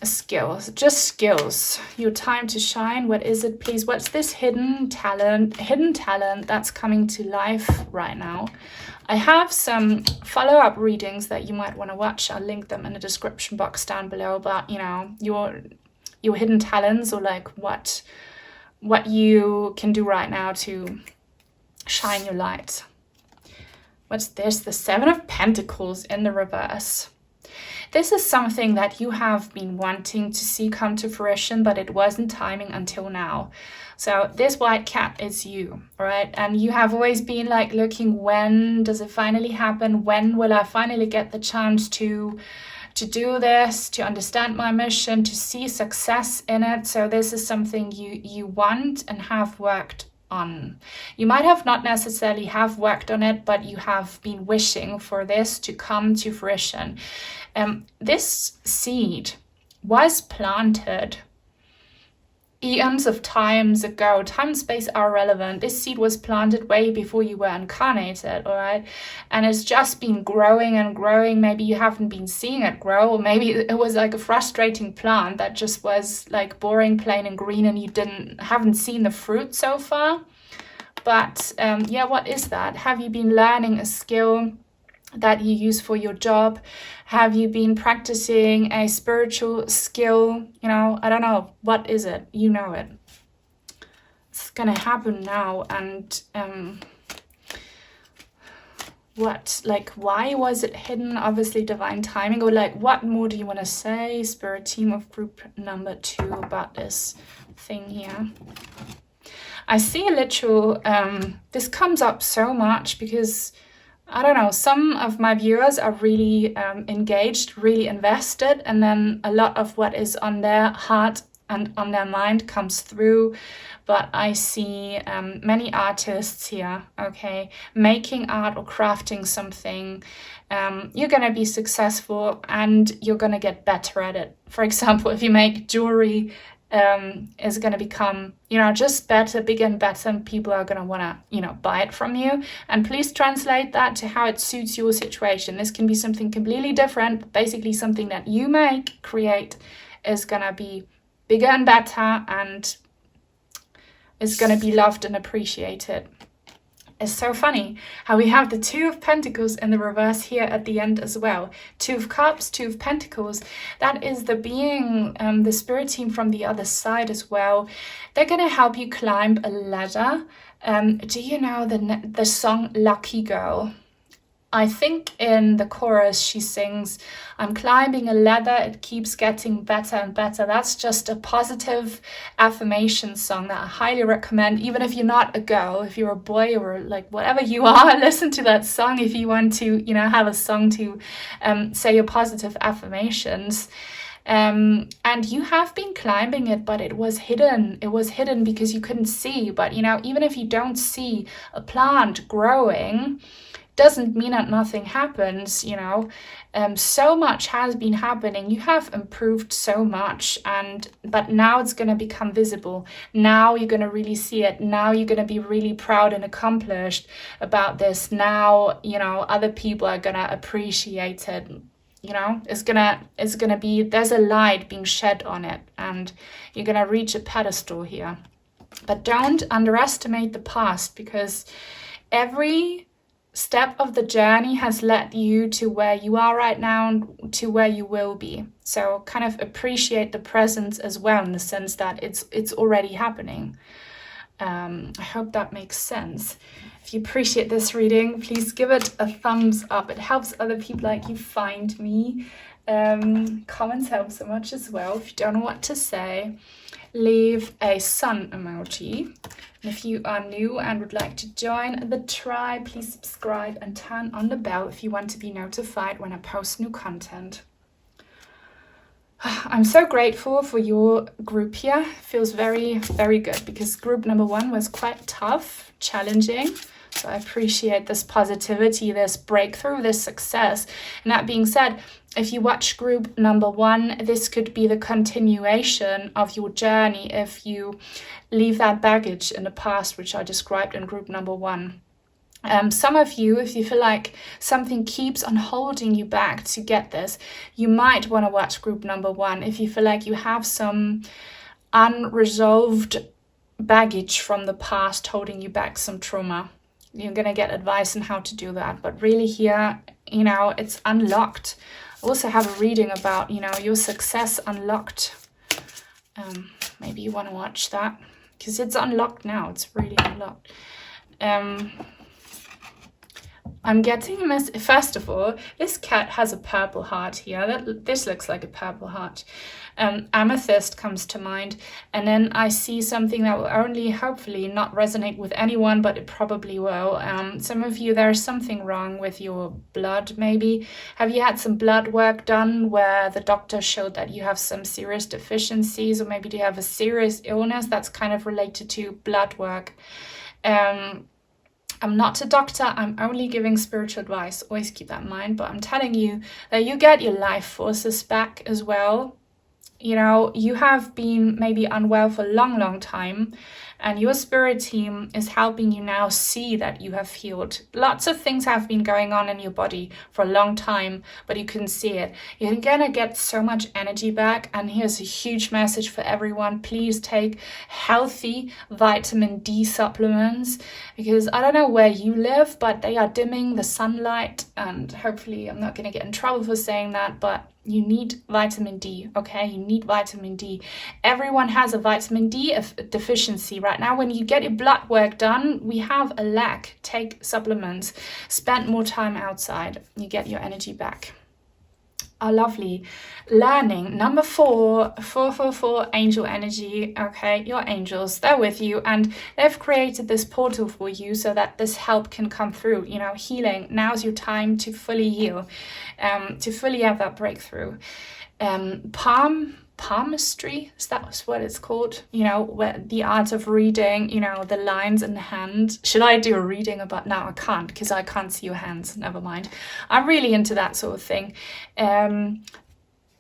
Skills, just skills. Your time to shine. What is it, please? What's this hidden talent that's coming to life right now? I have some follow-up readings that you might want to watch. I'll link them in the description box down below. But your hidden talents, or like what you can do right now to shine your light. What's this? The Seven of Pentacles in the reverse. This is something that you have been wanting to see come to fruition, but it wasn't timing until now. So this white cat is you, right? And you have always been like looking, when does it finally happen? When will I finally get the chance to do this, to understand my mission, to see success in it? So this is something you want and have worked on. You might have not necessarily have worked on it, but you have been wishing for this to come to fruition. This seed was planted eons of times ago. Time and space are relevant. This seed was planted way before you were incarnated, all right? And it's just been growing and growing. Maybe you haven't been seeing it grow, or maybe it was like a frustrating plant that just was like boring, plain and green, and you haven't seen the fruit so far. But what is that? Have you been learning a skill that you use for your job? Have you been practicing a spiritual skill? I don't know. What is it? You know it. It's gonna happen now. And why was it hidden? Obviously divine timing. Or like, what more do you want to say, spirit team of group number 2, about this thing here? I see a literal, this comes up so much because, I don't know, some of my viewers are really engaged, really invested, and then a lot of what is on their heart and on their mind comes through. But I see many artists here, okay, making art or crafting something. You're going to be successful and you're going to get better at it. For example, if you make jewelry, is going to become, just better, bigger and better, and people are going to want to, buy it from you. And please translate that to how it suits your situation. This can be something completely different. Basically, something that you create is going to be bigger and better, and is going to be loved and appreciated. It's so funny how we have the Two of Pentacles in the reverse here at the end as well. Two of Cups, Two of Pentacles. That is the being, the spirit team from the other side as well. They're going to help you climb a ladder. Do you know the song Lucky Girl? I think in the chorus she sings, I'm climbing a ladder, it keeps getting better and better. That's just a positive affirmation song that I highly recommend. Even if you're not a girl, if you're a boy or like whatever you are, listen to that song if you want to, have a song to say your positive affirmations. And you have been climbing it, but it was hidden. It was hidden because you couldn't see. But, even if you don't see a plant growing, doesn't mean that nothing happens, so much has been happening. You have improved so much, but now it's going to become visible. Now you're going to really see it. Now you're going to be really proud and accomplished about this. Now, other people are going to appreciate it. It's gonna be, there's a light being shed on it, and you're gonna reach a pedestal here. But don't underestimate the past, because every step of the journey has led you to where you are right now and to where you will be. So kind of appreciate the presence as well, in the sense that it's already happening. I hope that makes sense. If you appreciate this reading, please give it a thumbs up. It helps other people like you find me. Comments help so much as well. If you don't know what to say, leave a sun emoji. And if you are new and would like to join the tribe, please subscribe and turn on the bell if you want to be notified when I post new content. I'm so grateful for your group here. It feels very, very good, because group number 1 was quite tough, challenging. So I appreciate this positivity, this breakthrough, this success. And that being said, if you watch group number 1, this could be the continuation of your journey if you leave that baggage in the past, which I described in group number 1. Some of you, if you feel like something keeps on holding you back to get this, you might want to watch group number 1 if you feel like you have some unresolved baggage from the past holding you back, some trauma. You're going to get advice on how to do that. But really here, it's unlocked. I also have a reading about, your success unlocked. Maybe you want to watch that, because it's unlocked now. It's really unlocked. I'm getting a message. First of all, this cat has a purple heart here. This looks like a purple heart. Amethyst comes to mind. And then I see something that will only hopefully not resonate with anyone, but it probably will. Some of you, there's something wrong with your blood, maybe. Have you had some blood work done where the doctor showed that you have some serious deficiencies, or maybe do you have a serious illness that's kind of related to blood work? I'm not a doctor, I'm only giving spiritual advice, always keep that in mind, but I'm telling you that you get your life forces back as well. You have been maybe unwell for a long, long time, and your spirit team is helping you now see that you have healed. Lots of things have been going on in your body for a long time, but you couldn't see it. You're gonna get so much energy back, and here's a huge message for everyone. Please take healthy vitamin D supplements, because I don't know where you live, but they are dimming the sunlight, and hopefully I'm not gonna get in trouble for saying that, but you need vitamin D, okay? You need vitamin D. Everyone has a vitamin D deficiency right now. When you get your blood work done, we have a lack. Take supplements. Spend more time outside. You get your energy back. Oh, lovely. Learning. Number 4, 444, angel energy. Okay, your angels, they're with you, and they've created this portal for you so that this help can come through. Healing. Now's your time to fully heal, to fully have that breakthrough. Palmistry, is that what it's called? Where the art of reading, the lines in the hand. Should I do a reading about, no, I can't, because I can't see your hands, never mind. I'm really into that sort of thing.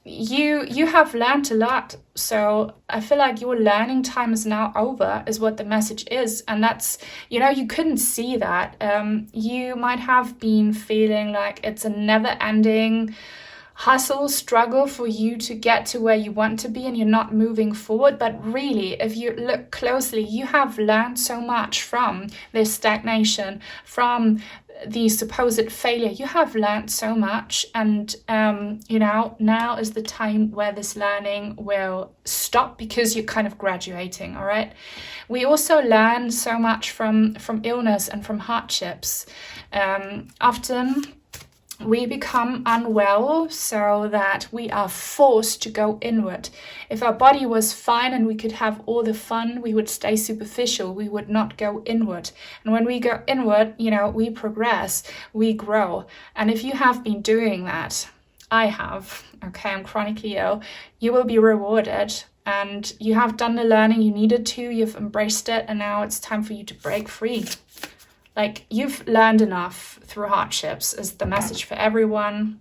You have learned a lot, so I feel like your learning time is now over, is what the message is. And that's, you couldn't see that. You might have been feeling like it's a never-ending hustle, struggle for you to get to where you want to be, and you're not moving forward. But really, if you look closely, you have learned so much from this stagnation, from the supposed failure. You have learned so much, and now is the time where this learning will stop, because you're kind of graduating. All right, we also learn so much from illness and from hardships. Often we become unwell so that we are forced to go inward. If our body was fine and we could have all the fun, we would stay superficial. We would not go inward. And when we go inward, we progress, we grow. And if you have been doing that, I have, okay, I'm chronically ill, you will be rewarded. And you have done the learning you needed to, you've embraced it, and now it's time for you to break free. Like, you've learned enough through hardships is the message for everyone.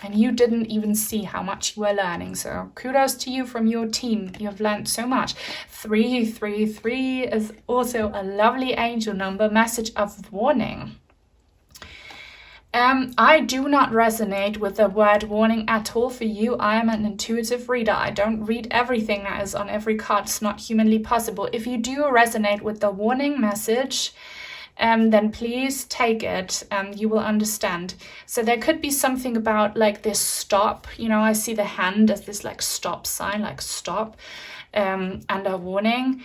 And you didn't even see how much you were learning. So kudos to you from your team. You have learned so much. 333 is also a lovely angel number, message of warning. I do not resonate with the word warning at all for you. I am an intuitive reader. I don't read everything that is on every card. It's not humanly possible. If you do resonate with the warning message, then please take it and you will understand. So there could be something about like this stop, you know, I see the hand as this like stop sign, like stop, and a warning.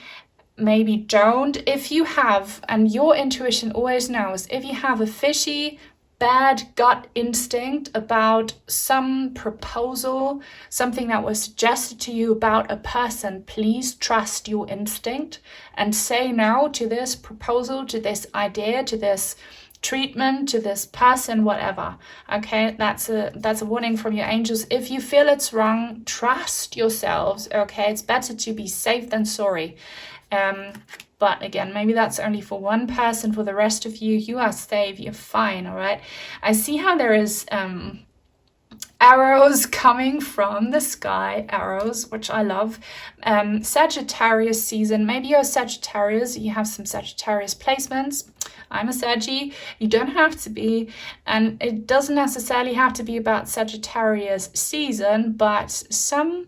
Maybe don't. If you have, and your intuition always knows, if you have a fishy, bad gut instinct about some proposal, something that was suggested to you about a person, please trust your instinct and say no to this proposal, to this idea, to this treatment, to this person, whatever. Okay, that's a warning from your angels. If you feel it's wrong, trust yourselves. Okay, it's better to be safe than sorry. But again, maybe that's only for one person. For the rest of you, you are safe, you're fine, all right? I see how there is arrows coming from the sky, arrows, which I love. Sagittarius season, maybe you're a Sagittarius, you have some Sagittarius placements. I'm a Saggy, you don't have to be, and it doesn't necessarily have to be about Sagittarius season, but some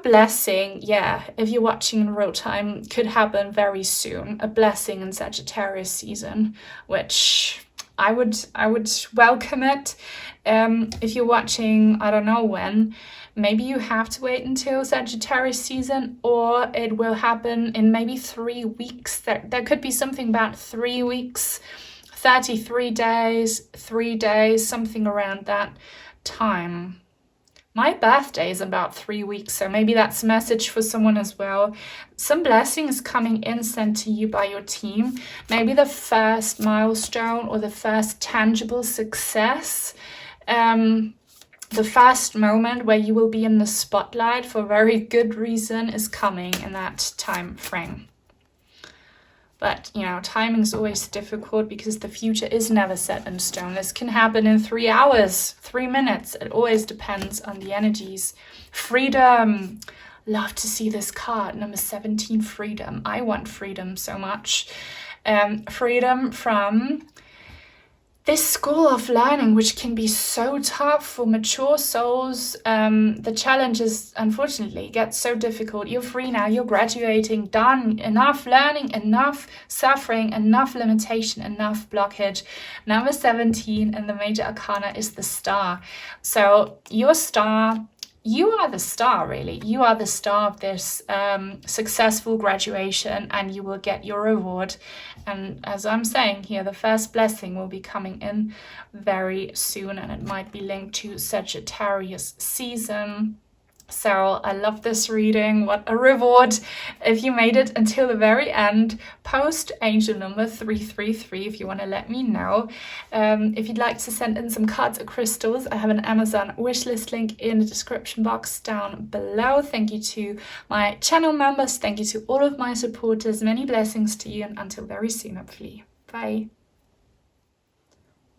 blessing, yeah, if you're watching in real time, could happen very soon. A blessing in Sagittarius season, which I would welcome it. If you're watching, I don't know when, maybe you have to wait until Sagittarius season, or it will happen in maybe 3 weeks. There could be something about 3 weeks, 33 days, 3 days, something around that time. My birthday is about 3 weeks, so maybe that's a message for someone as well. Some blessings coming in sent to you by your team. Maybe the first milestone or the first tangible success. The first moment where you will be in the spotlight for very good reason is coming in that time frame. But, you know, timing is always difficult because the future is never set in stone. This can happen in 3 hours, 3 minutes. It always depends on the energies. Freedom. Love to see this card, number 17, freedom. I want freedom so much. Freedom from this school of learning, which can be so tough for mature souls. The challenges, unfortunately, get so difficult. You're free now, you're graduating, done. Enough learning, enough suffering, enough limitation, enough blockage. Number 17 in the major arcana is the star. So your star, you are the star, really. You are the star of this successful graduation, and you will get your reward. And as I'm saying here, the first blessing will be coming in very soon, and it might be linked to Sagittarius season. So I love this reading. What a reward. If you made it until the very end, post angel number 333 if you want to let me know. If you'd like to send in some cards or crystals, I have an Amazon wishlist link in the description box down below. Thank you to my channel members. Thank you to all of my supporters. Many blessings to you, and until very soon, hopefully. Bye.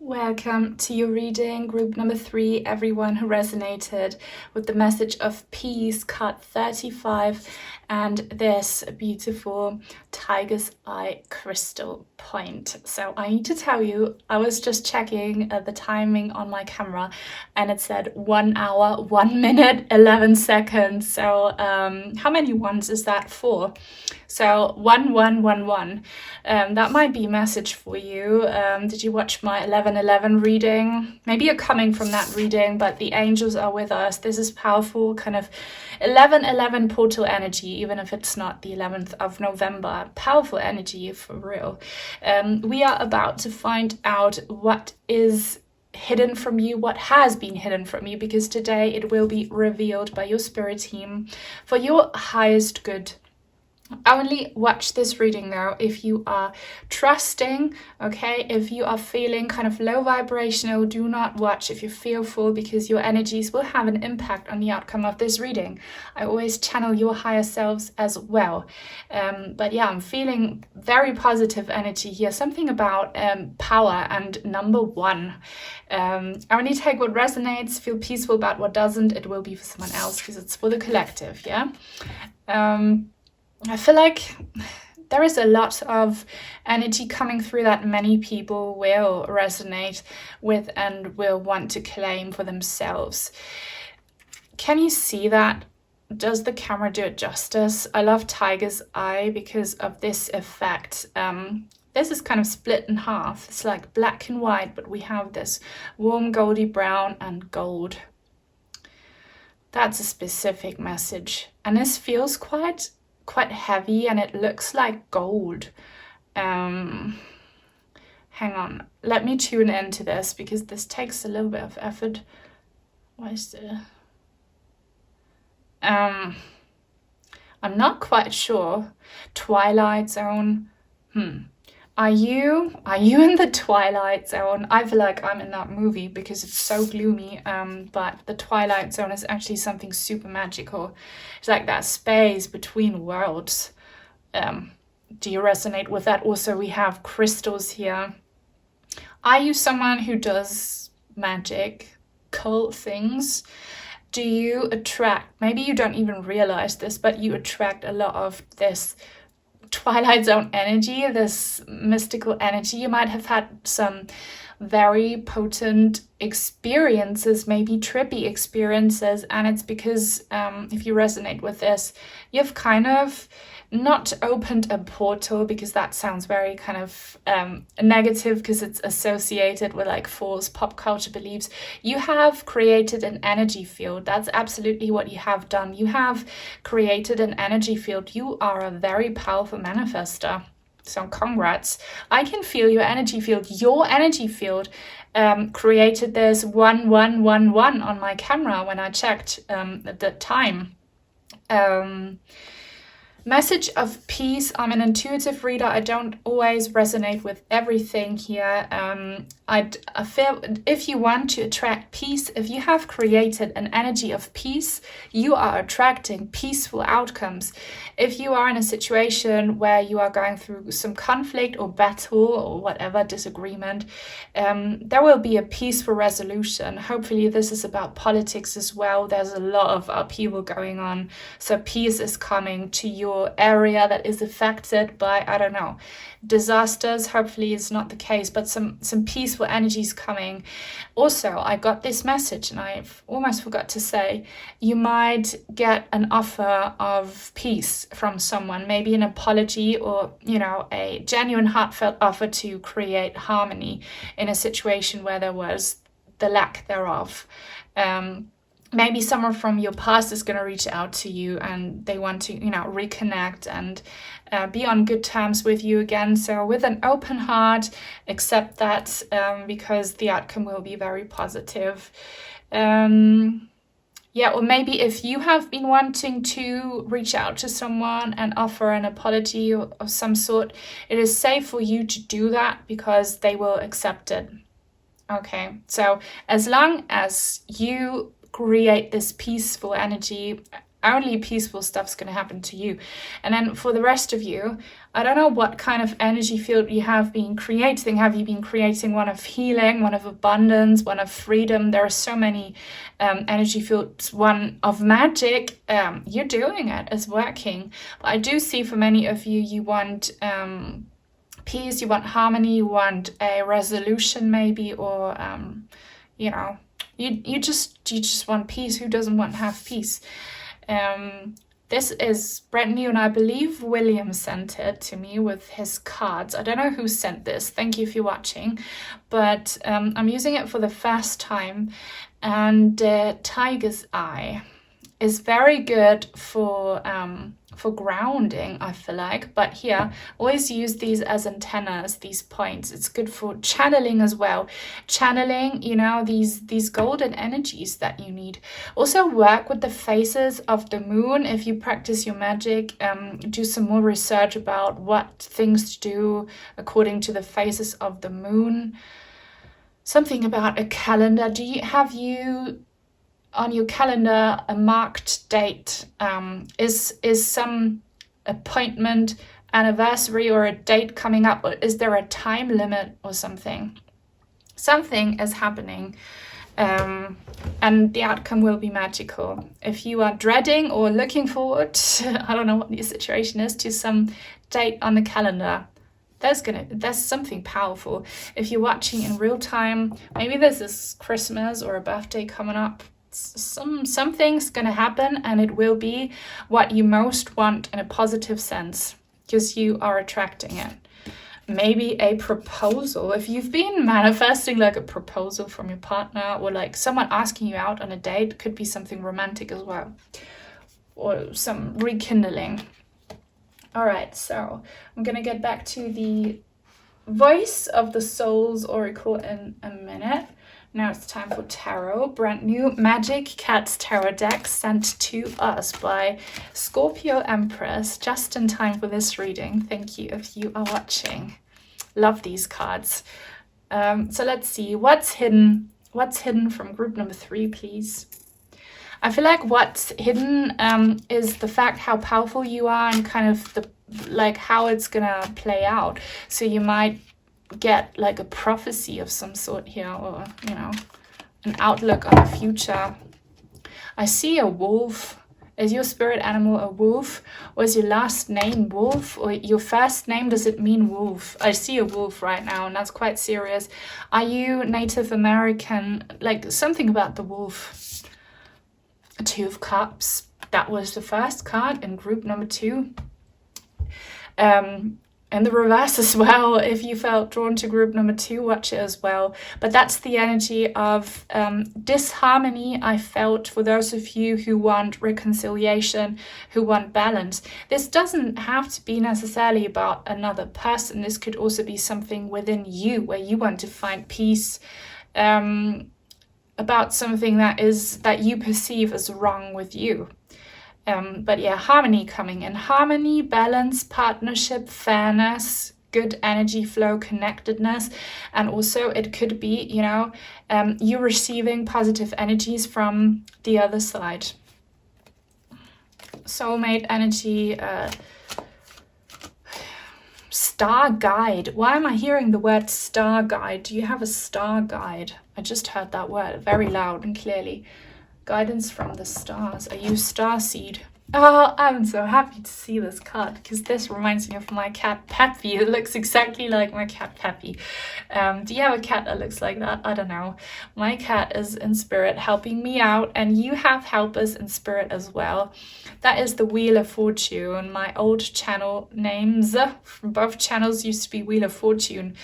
Welcome to your reading, group number 3, everyone who resonated with the message of peace, card 35, and this beautiful tiger's eye crystal point. So I need to tell you, I was just checking the timing on my camera, and it said 1 hour, 1 minute, 11 seconds. So how many ones is that for? So 1111. That might be a message for you. Did you watch my 1111 reading? Maybe you're coming from that reading, but the angels are with us. This is powerful, kind of 1111 portal energy, even if it's not the 11th of November. Powerful energy for real. We are about to find out what is hidden from you, what has been hidden from you, because today it will be revealed by your spirit team for your highest good. Only watch this reading though if you are trusting, okay? If you are feeling kind of low vibrational, do not watch if you're fearful, because your energies will have an impact on the outcome of this reading. I always channel your higher selves as well. But yeah, I'm feeling very positive energy here. Something about power and number 1. Only take what resonates, feel peaceful about what doesn't. It will be for someone else because it's for the collective, yeah? I feel like there is a lot of energy coming through that many people will resonate with and will want to claim for themselves. Can you see that? Does the camera do it justice? I love tiger's eye because of this effect. this is kind of split in half. It's like black and white, but we have this warm goldy brown and gold. That's a specific message. And this feels quite heavy, and it looks like gold. Hang on, let me tune into this because this takes a little bit of effort. Why is the I'm not quite sure. Twilight Zone. Are you in the Twilight Zone? I feel like I'm in that movie because it's so gloomy. But the Twilight Zone is actually something super magical. It's like that space between worlds. Do you resonate with that? Also, we have crystals here. Are you someone who does magic, cool things? Do you attract, maybe you don't even realize this, but you attract a lot of this Twilight Zone energy, this mystical energy? You might have had some very potent experiences, maybe trippy experiences, and it's because if you resonate with this, you've kind of not opened a portal, because that sounds very kind of negative because it's associated with like false pop culture beliefs. You have created an energy field. That's absolutely what you have done. You have created an energy field. You are a very powerful manifester. So congrats. I can feel your energy field. Your energy field created this 1111 on my camera when I checked at the time. Message of peace. I'm an intuitive reader. I don't always resonate with everything here. I feel if you want to attract peace, if you have created an energy of peace, you are attracting peaceful outcomes. If you are in a situation where you are going through some conflict or battle or whatever, disagreement, there will be a peaceful resolution. Hopefully this is about politics as well. There's a lot of upheaval going on. So peace is coming to your area that is affected by, I don't know, disasters. Hopefully it's not the case, but some peaceful energies coming. Also, I got this message and I've almost forgot to say, you might get an offer of peace from someone, maybe an apology or, you know, a genuine heartfelt offer to create harmony in a situation where there was the lack thereof. Maybe someone from your past is going to reach out to you and they want to, you know, reconnect and be on good terms with you again. So with an open heart, accept that because the outcome will be very positive. Yeah, or maybe if you have been wanting to reach out to someone and offer an apology of some sort, it is safe for you to do that because they will accept it. Okay, so as long as you create this peaceful energy, only peaceful stuff's going to happen to you. And then for the rest of you, I don't know what kind of energy field you have been creating. Have you been creating one of healing, one of abundance, one of freedom? There are so many energy fields. One of magic. You're doing it. It's working. But I do see for many of you, you want peace, you want harmony, you want a resolution maybe, or you know, you just want peace. Who doesn't want to have peace? This is brand new, and I believe William sent it to me with his cards. I don't know who sent this. Thank you if you're watching, but I'm using it for the first time, and Tiger's Eye is very good for grounding, I feel like. But here, always use these as antennas, these points. It's good for channeling as well. Channeling, you know, these golden energies that you need. Also work with the phases of the moon. If you practice your magic, do some more research about what things to do according to the phases of the moon. Something about a calendar. Have you on your calendar a marked date? Is some appointment, anniversary, or a date coming up? Or is there a time limit or something? Something is happening, and the outcome will be magical. If you are dreading or looking forward, I don't know what your situation is, to some date on the calendar, there's something powerful. If you're watching in real time, maybe this is Christmas or a birthday coming up. Something's gonna happen, and it will be what you most want in a positive sense, because you are attracting it. maybe a proposal. If you've been manifesting like a proposal from your partner, or like someone asking you out on a date, could be something romantic as well, or some rekindling. All right, so I'm gonna get back to the voice of the Soul's Oracle in a minute. Now it's time for tarot. Brand new Magic Cats tarot deck sent to us by Scorpio Empress, just in time for this reading. Thank you if you are watching. Love these cards. So let's see what's hidden. What's hidden from group number 3, please? I feel like what's hidden is the fact how powerful you are, and kind of the like how it's gonna play out. So you might get like a prophecy of some sort here, or you know, an outlook on the future. I see a wolf. Is your spirit animal a wolf? Or is your last name Wolf? Or your first name, does it mean wolf? I see a wolf right now, and that's quite serious. Are you Native American? Like something about the wolf. A 2 of Cups. That was the first card in group number 2. And the reverse as well. If you felt drawn to group number 2, watch it as well. But that's the energy of disharmony I felt for those of you who want reconciliation, who want balance. This doesn't have to be necessarily about another person. This could also be something within you where you want to find peace about something that you perceive as wrong with you. But yeah, harmony coming in. Harmony, balance, partnership, fairness, good energy flow, connectedness. And also it could be, you know, you receiving positive energies from the other side. Soulmate energy, star guide. Why am I hearing the word star guide? Do you have a star guide? I just heard that word very loud and clearly. Guidance from the stars. Are you starseed? Oh, I'm so happy to see this card because this reminds me of my cat Peppy. It looks exactly like my cat Peppy. Do you have a cat that looks like that? I don't know. My cat is in spirit helping me out, and you have helpers in spirit as well. That is the Wheel of Fortune. My old channel names from both channels used to be Wheel of Fortune.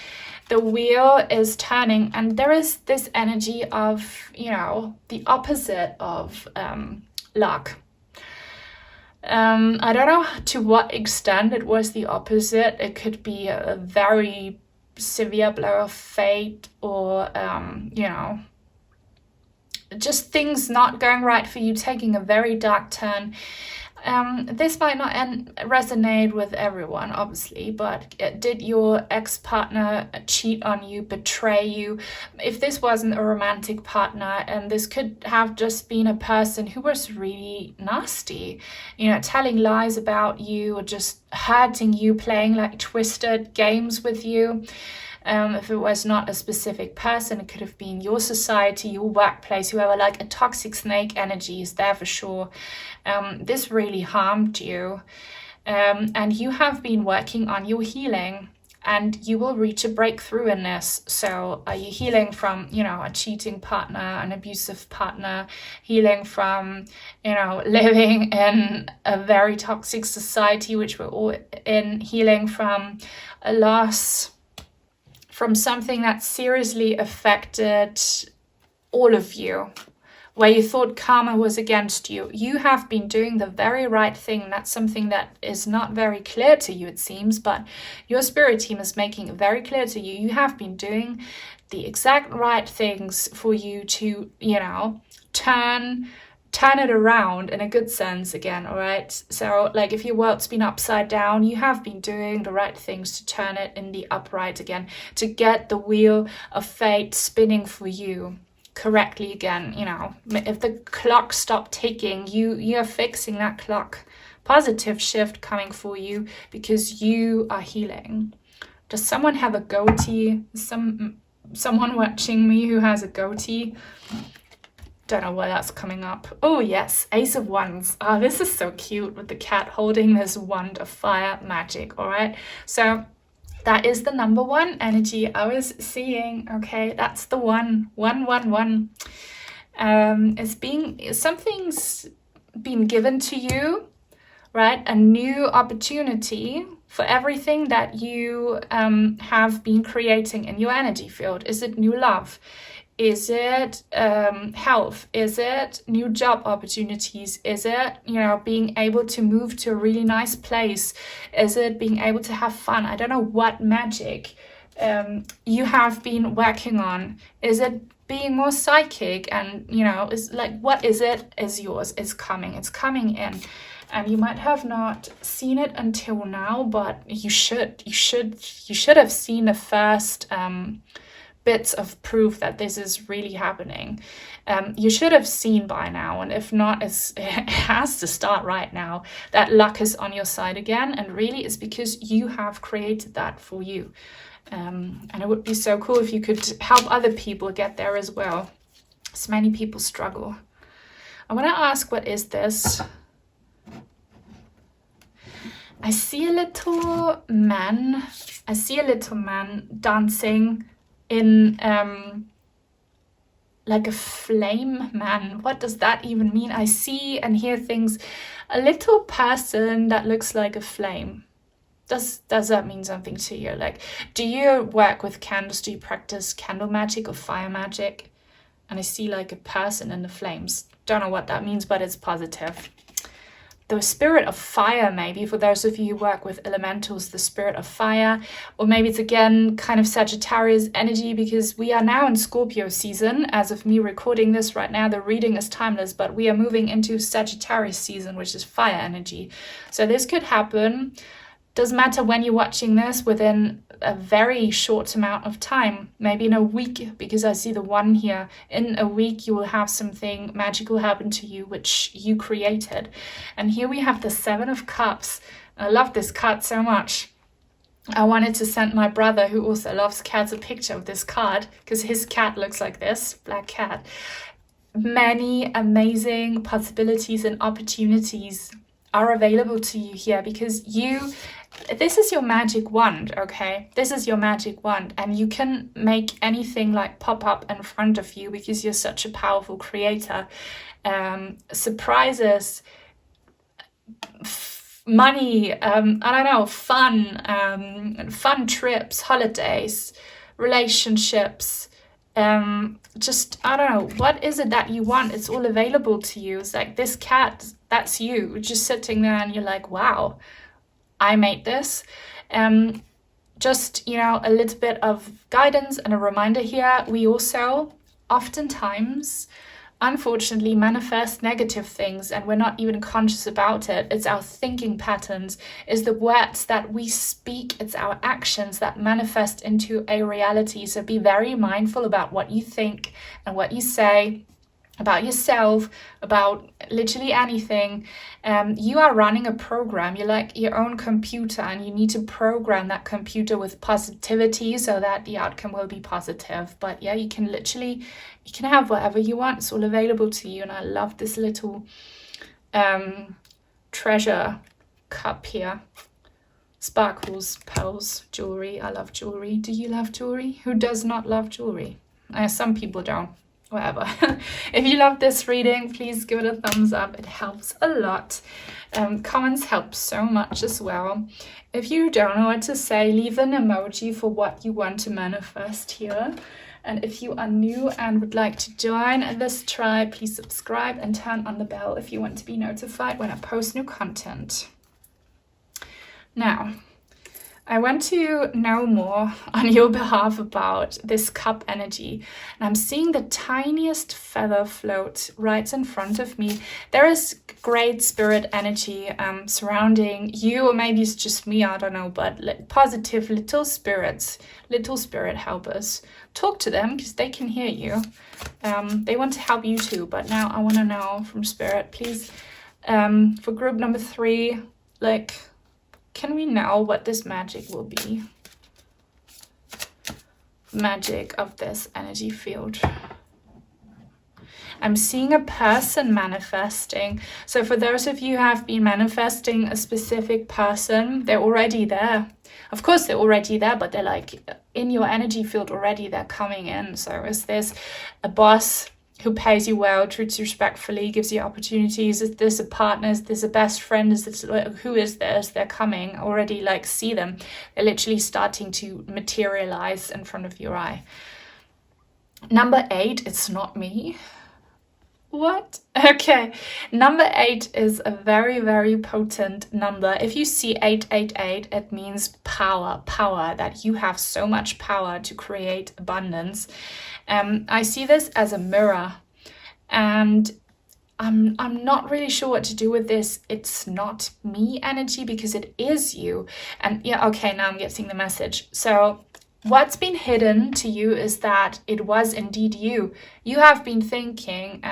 The wheel is turning, and there is this energy of, you know, the opposite of luck. I don't know to what extent it was the opposite. It could be a very severe blow of fate, or, you know, just things not going right for you, taking a very dark turn. This might not resonate with everyone, obviously, but did your ex-partner cheat on you, betray you? If this wasn't a romantic partner, and this could have just been a person who was really nasty, you know, telling lies about you, or just hurting you, playing like twisted games with you. If it was not a specific person, it could have been your society, your workplace, whoever. Like a toxic snake energy is there for sure. This really harmed you, and you have been working on your healing, and you will reach a breakthrough in this. So are you healing from, you know, a cheating partner, an abusive partner, healing from, you know, living in a very toxic society, which we're all in, healing from a loss, from something that seriously affected all of you, where you thought karma was against you. You have been doing the very right thing. That's something that is not very clear to you, it seems, but your spirit team is making it very clear to you. You have been doing the exact right things for you to, you know, turn it around in a good sense again, all right? So like if your world's been upside down, you have been doing the right things to turn it in the upright again, to get the wheel of fate spinning for you correctly again. You know, if the clock stopped ticking, you're fixing that clock. Positive shift coming for you because you are healing. Does someone have a goatee? Someone watching me who has a goatee? Don't know why that's coming up. Oh yes, Ace of Wands. Oh, this is so cute with the cat holding this wand of fire magic. All right, so that is the number 1 energy I was seeing. Okay, that's the 111. Something's been given to you, right? A new opportunity for everything that you have been creating in your energy field? Is it new love? Is it health? Is it new job opportunities? Is it, being able to move to a really nice place? Is it being able to have fun? I don't know what magic you have been working on. Is it being more psychic? And, is like, what is it is yours? It's coming in. And you might have not seen it until now, but you should have seen the first bits of proof that this is really happening. You should have seen by now, and if not, it has to start right now, that luck is on your side again, and really it's because you have created that for you. And it would be so cool if you could help other people get there as well. So many people struggle. I want to ask, what is this? I see a little man dancing in like a flame man. What does that even mean? I see and hear things. A little person that looks like a flame. Does that mean something to you? Like, do you work with candles? Do you practice candle magic or fire magic? And I see like a person in the flames. Don't know what that means, but it's positive. The spirit of fire, maybe, for those of you who work with elementals, the spirit of fire. Or maybe it's again kind of Sagittarius energy, because we are now in Scorpio season. As of me recording this right now, the reading is timeless, but we are moving into Sagittarius season, which is fire energy. So this could happen. Doesn't matter when you're watching this, within a very short amount of time, maybe in a week, because I see the one here. In a week, you will have something magical happen to you, which you created. And here we have the 7 of Cups. I love this card so much. I wanted to send my brother, who also loves cats, a picture of this card, because his cat looks like this, black cat. Many amazing possibilities and opportunities are available to you here, because this is your magic wand, okay? This is your magic wand, and you can make anything like pop up in front of you because you're such a powerful creator. Surprises, money, I don't know, fun trips, holidays, relationships, just, I don't know, what is it that you want? It's all available to you. It's like this cat, that's you, just sitting there and you're like, wow, I made this. Just, a little bit of guidance and a reminder here. We also oftentimes, unfortunately, manifest negative things, and we're not even conscious about it. It's our thinking patterns, it's the words that we speak, it's our actions that manifest into a reality. So be very mindful about what you think and what you say about yourself, about literally anything. You are running a program. You're like your own computer, and you need to program that computer with positivity so that the outcome will be positive. But yeah, you can have whatever you want. It's all available to you. And I love this little treasure cup here. Sparkles, pearls, jewelry. I love jewelry. Do you love jewelry? Who does not love jewelry? Some people don't. Whatever. If you love this reading, please give it a thumbs up. It helps a lot. Comments help so much as well. If you don't know what to say, leave an emoji for what you want to manifest here. And if you are new and would like to join this tribe, please subscribe and turn on the bell if you want to be notified when I post new content. Now, I want to know more on your behalf about this cup energy. And I'm seeing the tiniest feather float right in front of me. There is great spirit energy surrounding you, or maybe it's just me, I don't know, but positive little spirits, little spirit helpers. Talk to them because they can hear you. They want to help you too, but now I want to know from spirit, please, for group number 3, can we know what this magic will be? Magic of this energy field. I'm seeing a person manifesting. So for those of you who have been manifesting a specific person, they're already there. Of course, they're already there, but they're like in your energy field already, they're coming in. So is this a boss? who pays you well, treats you respectfully, gives you opportunities. Is this a partner? Is this a best friend? Is this, who is this? They're coming already, like, see them. They're literally starting to materialize in front of your eye. Number 8, it's not me. What? Okay. Number 8 is a very, very potent number. If you see 888, it means power, that you have so much power to create abundance. I see this as a mirror, and I'm not really sure what to do with this. It's not me energy because it is you. And yeah, okay, now I'm getting the message. So what's been hidden to you is that it was indeed you. You have been thinking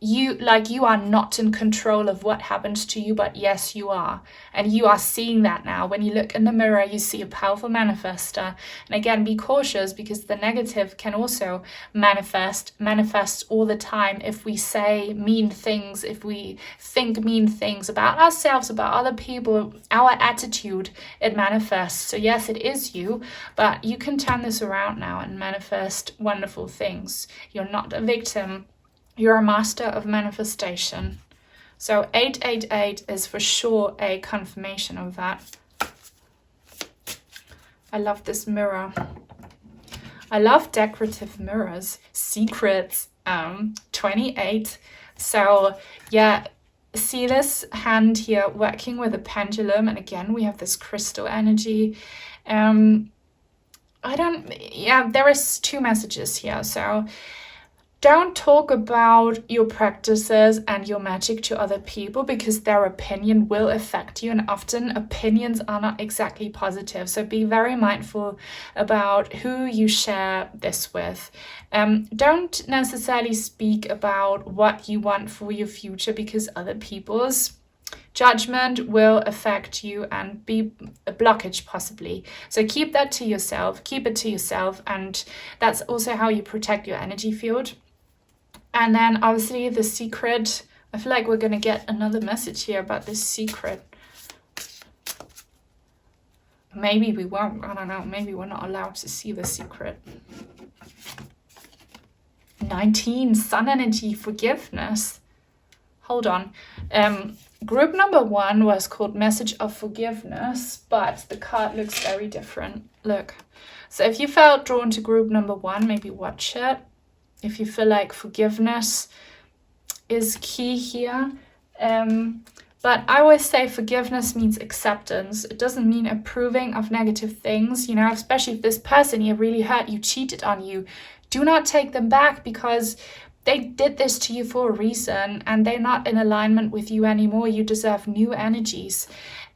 you are not in control of what happens to you, but yes, you are. And you are seeing that now. When you look in the mirror, you see a powerful manifester. And again, be cautious, because the negative can also manifest all the time. If we say mean things, if we think mean things about ourselves, about other people, our attitude, it manifests. So yes, it is you, but you can turn this around now and manifest wonderful things. You're not a victim. You're a master of manifestation. So 888 is for sure a confirmation of that. I love this mirror. I love decorative mirrors. Secrets, 28. So yeah, see this hand here working with a pendulum. And again, we have this crystal energy. There is 2 messages here. So don't talk about your practices and your magic to other people, because their opinion will affect you, and often opinions are not exactly positive. So be very mindful about who you share this with. Don't necessarily speak about what you want for your future, because other people's judgment will affect you and be a blockage possibly. So keep that to yourself, keep it to yourself, and that's also how you protect your energy field. And then obviously the secret, I feel like we're going to get another message here about this secret. Maybe we won't, I don't know, maybe we're not allowed to see the secret. 19, sun energy, forgiveness. Hold on. Group number 1 was called Message of Forgiveness, but the card looks very different. Look. So if you felt drawn to group number 1, maybe watch it. If you feel like forgiveness is key here. But I always say forgiveness means acceptance. It doesn't mean approving of negative things, you know, especially if this person here really hurt you, cheated on you. Do not take them back, because they did this to you for a reason and they're not in alignment with you anymore. You deserve new energies.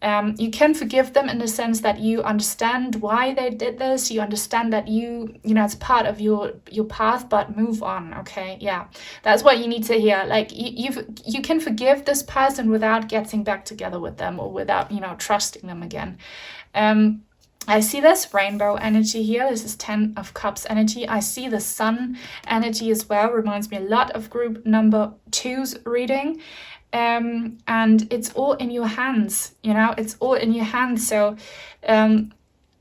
You can forgive them in the sense that you understand why they did this. You understand that you know, it's part of your path, but move on. Okay. Yeah. That's what you need to hear. Like you can forgive this person without getting back together with them, or without, you know, trusting them again. I see this rainbow energy here. This is 10 of Cups energy. I see the sun energy as well. Reminds me a lot of group number 2's reading. And it's all in your hands, you know, it's all in your hands. So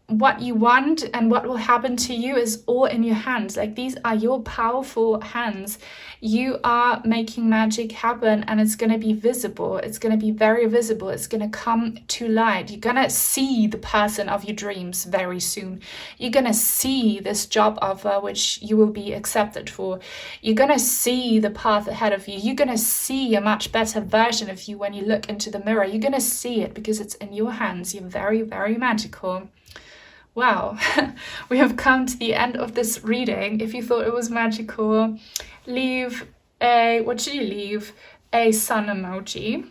what you want and what will happen to you is all in your hands. Like, these are your powerful hands. You are making magic happen, and it's going to be visible. It's going to be very visible. It's going to come to light. You're going to see the person of your dreams very soon. You're going to see this job offer, which you will be accepted for. You're going to see the path ahead of you. You're going to see a much better version of you when you look into the mirror. You're going to see it because it's in your hands. You're very, very magical. Wow, we have come to the end of this reading. If you thought it was magical, leave a, what should you leave? A sun emoji.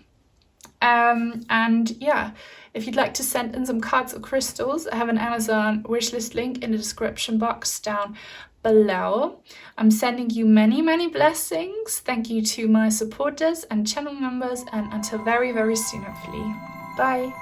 And yeah, if you'd like to send in some cards or crystals, I have an Amazon wishlist link in the description box down below. I'm sending you many, many blessings. Thank you to my supporters and channel members, and until very, very soon, hopefully. Bye.